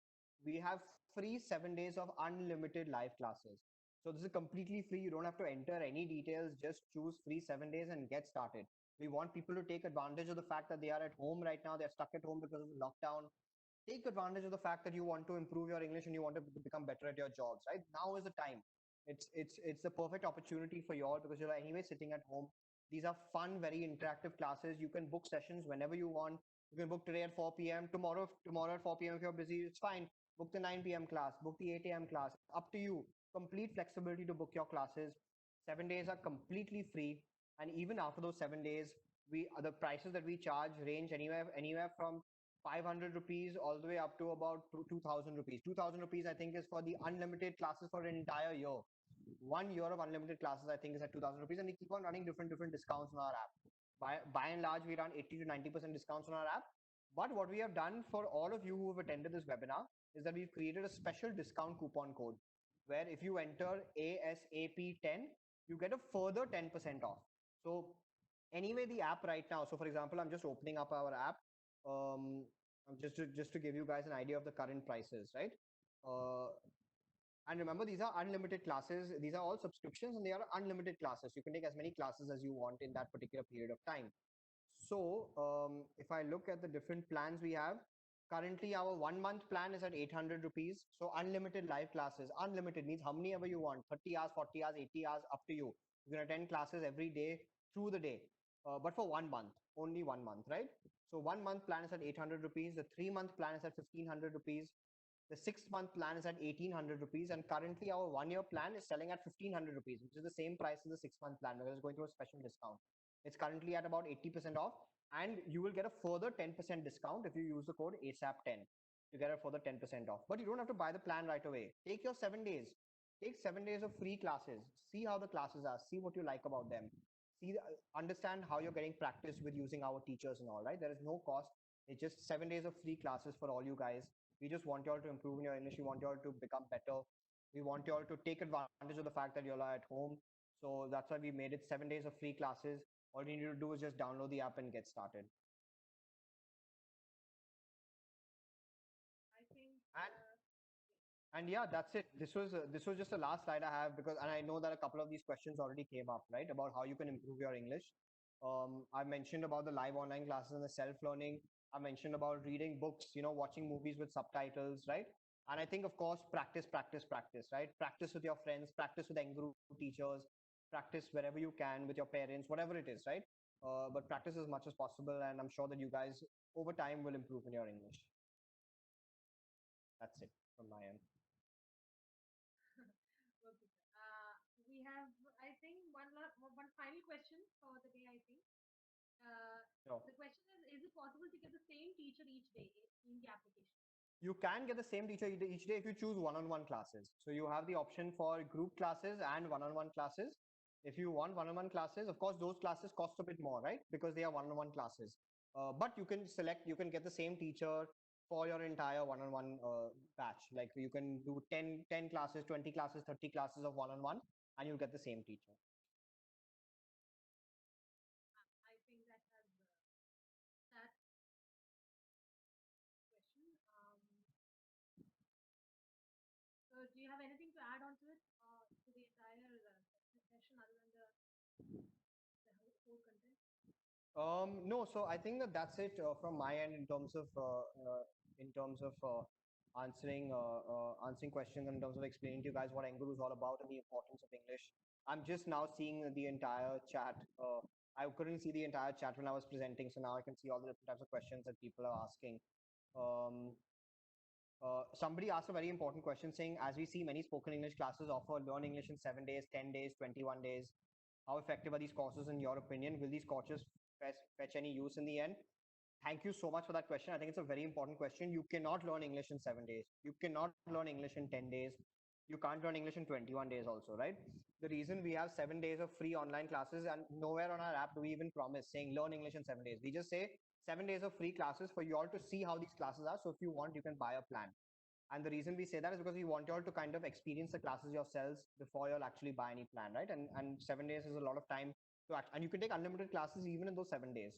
we have free 7 days of unlimited live classes. So this is completely free. You don't have to enter any details. Just choose free 7 days and get started. We want people to take advantage of the fact that they are at home right now. They're stuck at home because of the lockdown. Take advantage of the fact that you want to improve your English and you want to become better at your jobs. Right now is the time. It's the perfect opportunity for you all because you're anyway sitting at home. These are fun, very interactive classes. You can book sessions whenever you want. You can book today at 4 p.m. Tomorrow at 4 p.m. If you're busy, it's fine. Book the 9 p.m. class. Book the 8 a.m. class. Up to you. Complete flexibility to book your classes. 7 days are completely free, and even after those 7 days, we the prices that we charge range anywhere from 500 rupees all the way up to about 2000 rupees. 2000 rupees, I think, is for the unlimited classes for an entire year. 1 year of unlimited classes, I think, is at 2000 rupees, and we keep on running different discounts on our app. By and large, we run 80 to 90% discounts on our app. But what we have done for all of you who have attended this webinar is that we've created a special discount coupon code where if you enter ASAP10, you get a further 10% off. So anyway, the app right now, so for example, I'm just opening up our app, um, just to give you guys an idea of the current prices, right? Uh, and remember, these are unlimited classes. These are all subscriptions and they are unlimited classes. You can take as many classes as you want in that particular period of time. So if I look at the different plans we have, currently our 1 month plan is at 800 rupees. So unlimited live classes. Unlimited means how many ever you want, 30 hours, 40 hours, 80 hours, up to you. You can attend classes every day through the day, but for 1 month, only 1 month, right? So 1 month plan is at 800 rupees. The 3 month plan is at 1500 rupees. The 6 month plan is at 1800 rupees. And currently our 1 year plan is selling at 1500 rupees, which is the same price as the 6 month plan because it's going through a special discount. It's currently at about 80% off, and you will get a further 10% discount if you use the code ASAP10 to get a further 10% off. But you don't have to buy the plan right away. Take your 7 days. Take 7 days of free classes. See how the classes are. See what you like about them. See, understand how you're getting practice with using our teachers and all, right? There is no cost. It's just 7 days of free classes for all you guys. We just want you all to improve in your English. We want you all to become better. We want you all to take advantage of the fact that you're at home. So that's why we made it 7 days of free classes. All you need to do is just download the app and get started. I think And and yeah, that's it. This was just the last slide I have, because and I know that a couple of these questions already came up, right, about how you can improve your English. I mentioned about the live online classes and the self-learning. I mentioned about reading books, watching movies with subtitles, right? And I think, of course, practice, practice, practice, right? Practice with your friends, practice with enguru teachers, practice wherever you can with your parents, whatever it is, right? But practice as much as possible, and I'm sure that you guys over time will improve in your English. That's it from my end. okay, sir. We have, I think, one final question for the day. I think Sure. the question is it possible to get the same teacher each day in the application? You can get the same teacher each day if you choose one-on-one classes. So you have the option for group classes and one-on-one classes. If you want one-on-one classes, of course, those classes cost a bit more, right? Because they are one-on-one classes. But you can get the same teacher for your entire one-on-one batch. Like you can do 10 classes, 20 classes, 30 classes of one-on-one, and you'll get the same teacher. I think that has that question. So do you have anything to add on to it, to the entire session other than the whole content? No, so I think that that's it from my end in terms of answering questions, and in terms of explaining to you guys what enguru is all about and the importance of English. I'm just now seeing the entire chat. I couldn't see the entire chat when I was presenting, so now I can see all the different types of questions that people are asking. Um, Somebody asked a very important question saying, as we see many spoken English classes offer learn English in 7 days, 10 days, 21 days. How effective are these courses in your opinion? Will these courses fetch any use in the end? Thank you so much for that question. I think it's a very important question. You cannot learn English in 7 days. You cannot learn English in 10 days. You can't learn English in 21 days also, right? The reason we have 7 days of free online classes, and nowhere on our app do we even promise saying learn English in 7 days. We just say 7 days of free classes for you all to see how these classes are. So if you want, you can buy a plan. And the reason we say that is because we want you all to kind of experience the classes yourselves before you'll actually buy any plan, right? And 7 days is a lot of time to act, and you can take unlimited classes even in those 7 days.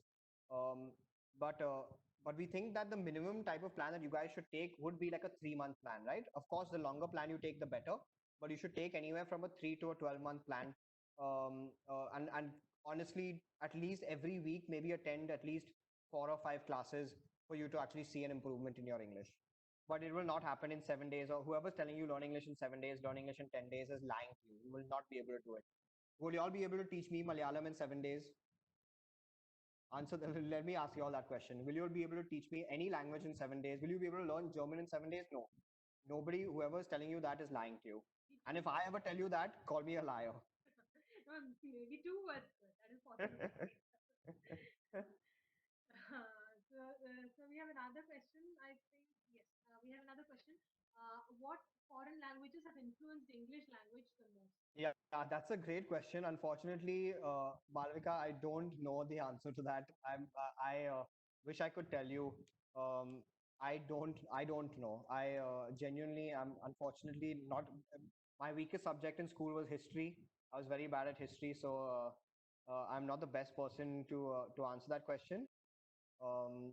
Um, but uh, but we think that the minimum type of plan that you guys should take would be like a 3 month plan, right? Of course, the longer plan you take, the better. But you should take anywhere from a 3 to a 12 month plan. And honestly, at least every week, maybe attend at least 4 or 5 classes for you to actually see an improvement in your English. But it will not happen in 7 days, or whoever's telling you learn English in 7 days, learn English in 10 days is lying to you. You will not be able to do it. Will you all be able to teach me Malayalam in 7 days? Answer the, let me ask you all that question. Will you all be able to teach me any language in 7 days? Will you be able to learn German in 7 days? No. Nobody, whoever is telling you that is lying to you. And if I ever tell you that, call me a liar. Maybe 2 words, sir. That is possible. So we have another question. I think yes, we have another question. What foreign languages have influenced the English language the most? Yeah, that's a great question. Unfortunately, Malvika, I don't know the answer to that. I wish I could tell you. Um, I don't know. I genuinely am unfortunately not. My weakest subject in school was history. I was very bad at history, so I'm not the best person to answer that question. Um,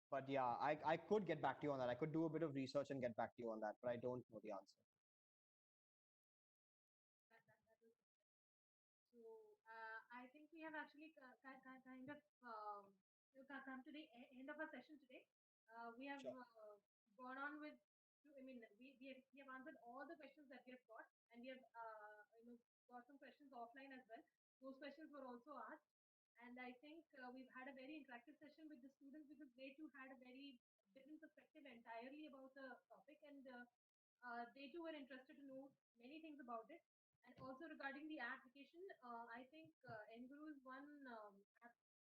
but yeah, I could get back to you on that. I could do a bit of research and get back to you on that, but I don't know the answer. That was so. I think we have actually kind of come to the end of our session today. We have Sure. gone on with. I mean, we have answered all the questions that we have got, and we have got some questions offline as well. Those questions were also asked, and I think we've had a very interactive session with the students because they too had a very different perspective entirely about the topic, and they too were interested to know many things about it. And also regarding the application, I think Enguru is one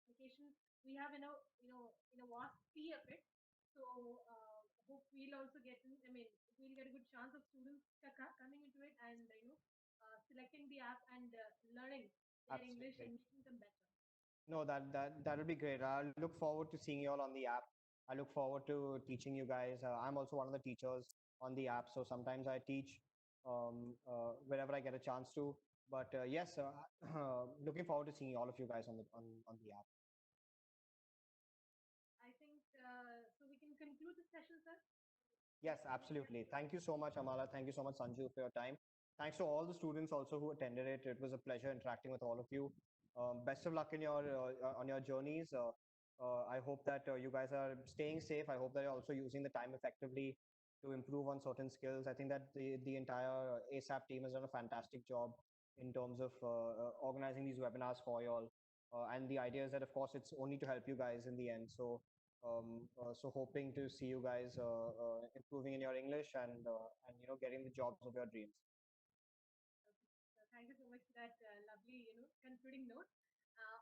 application we have in a vast sea of it. So hope we'll also get I mean we'll get a good chance of students coming into it and selecting the app and learning their English Absolutely. and making them better. No, that'll be great. I look forward to seeing you all on the app. I look forward to teaching you guys. I'm also one of the teachers on the app, so sometimes I teach wherever I get a chance to. But yes, looking forward to seeing all of you guys on the app. I think so. We can conclude the session, sir. Yes, Any absolutely. Thank you so much, Amala. Thank you so much, Sanju, for your time. Thanks to all the students also who attended it. It was a pleasure interacting with all of you. Best of luck in your on your journeys. I hope that you guys are staying safe. I hope that you're also using the time effectively to improve on certain skills. I think that the entire ASAP team has done a fantastic job in terms of organizing these webinars for you all. And the idea is that, of course, it's only to help you guys in the end. So hoping to see you guys improving in your English and getting the jobs of your dreams. Okay. So thank you so much for that lovely, concluding note.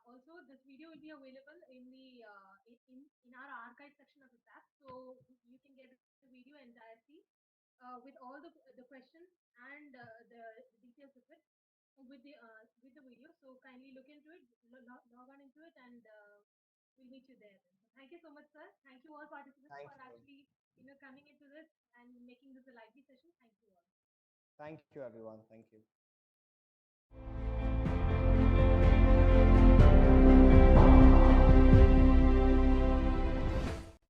Also, this video will be available in the in our archive section of this app, so you can get the video entirely with all the questions and the details of it with the video. So kindly look into it, log on into it, and we'll meet you there. Then. So thank you so much, sir. Thank you all participants Thank for you. actually coming into this and making this a lively session. Thank you all. Thank you, everyone. Thank you.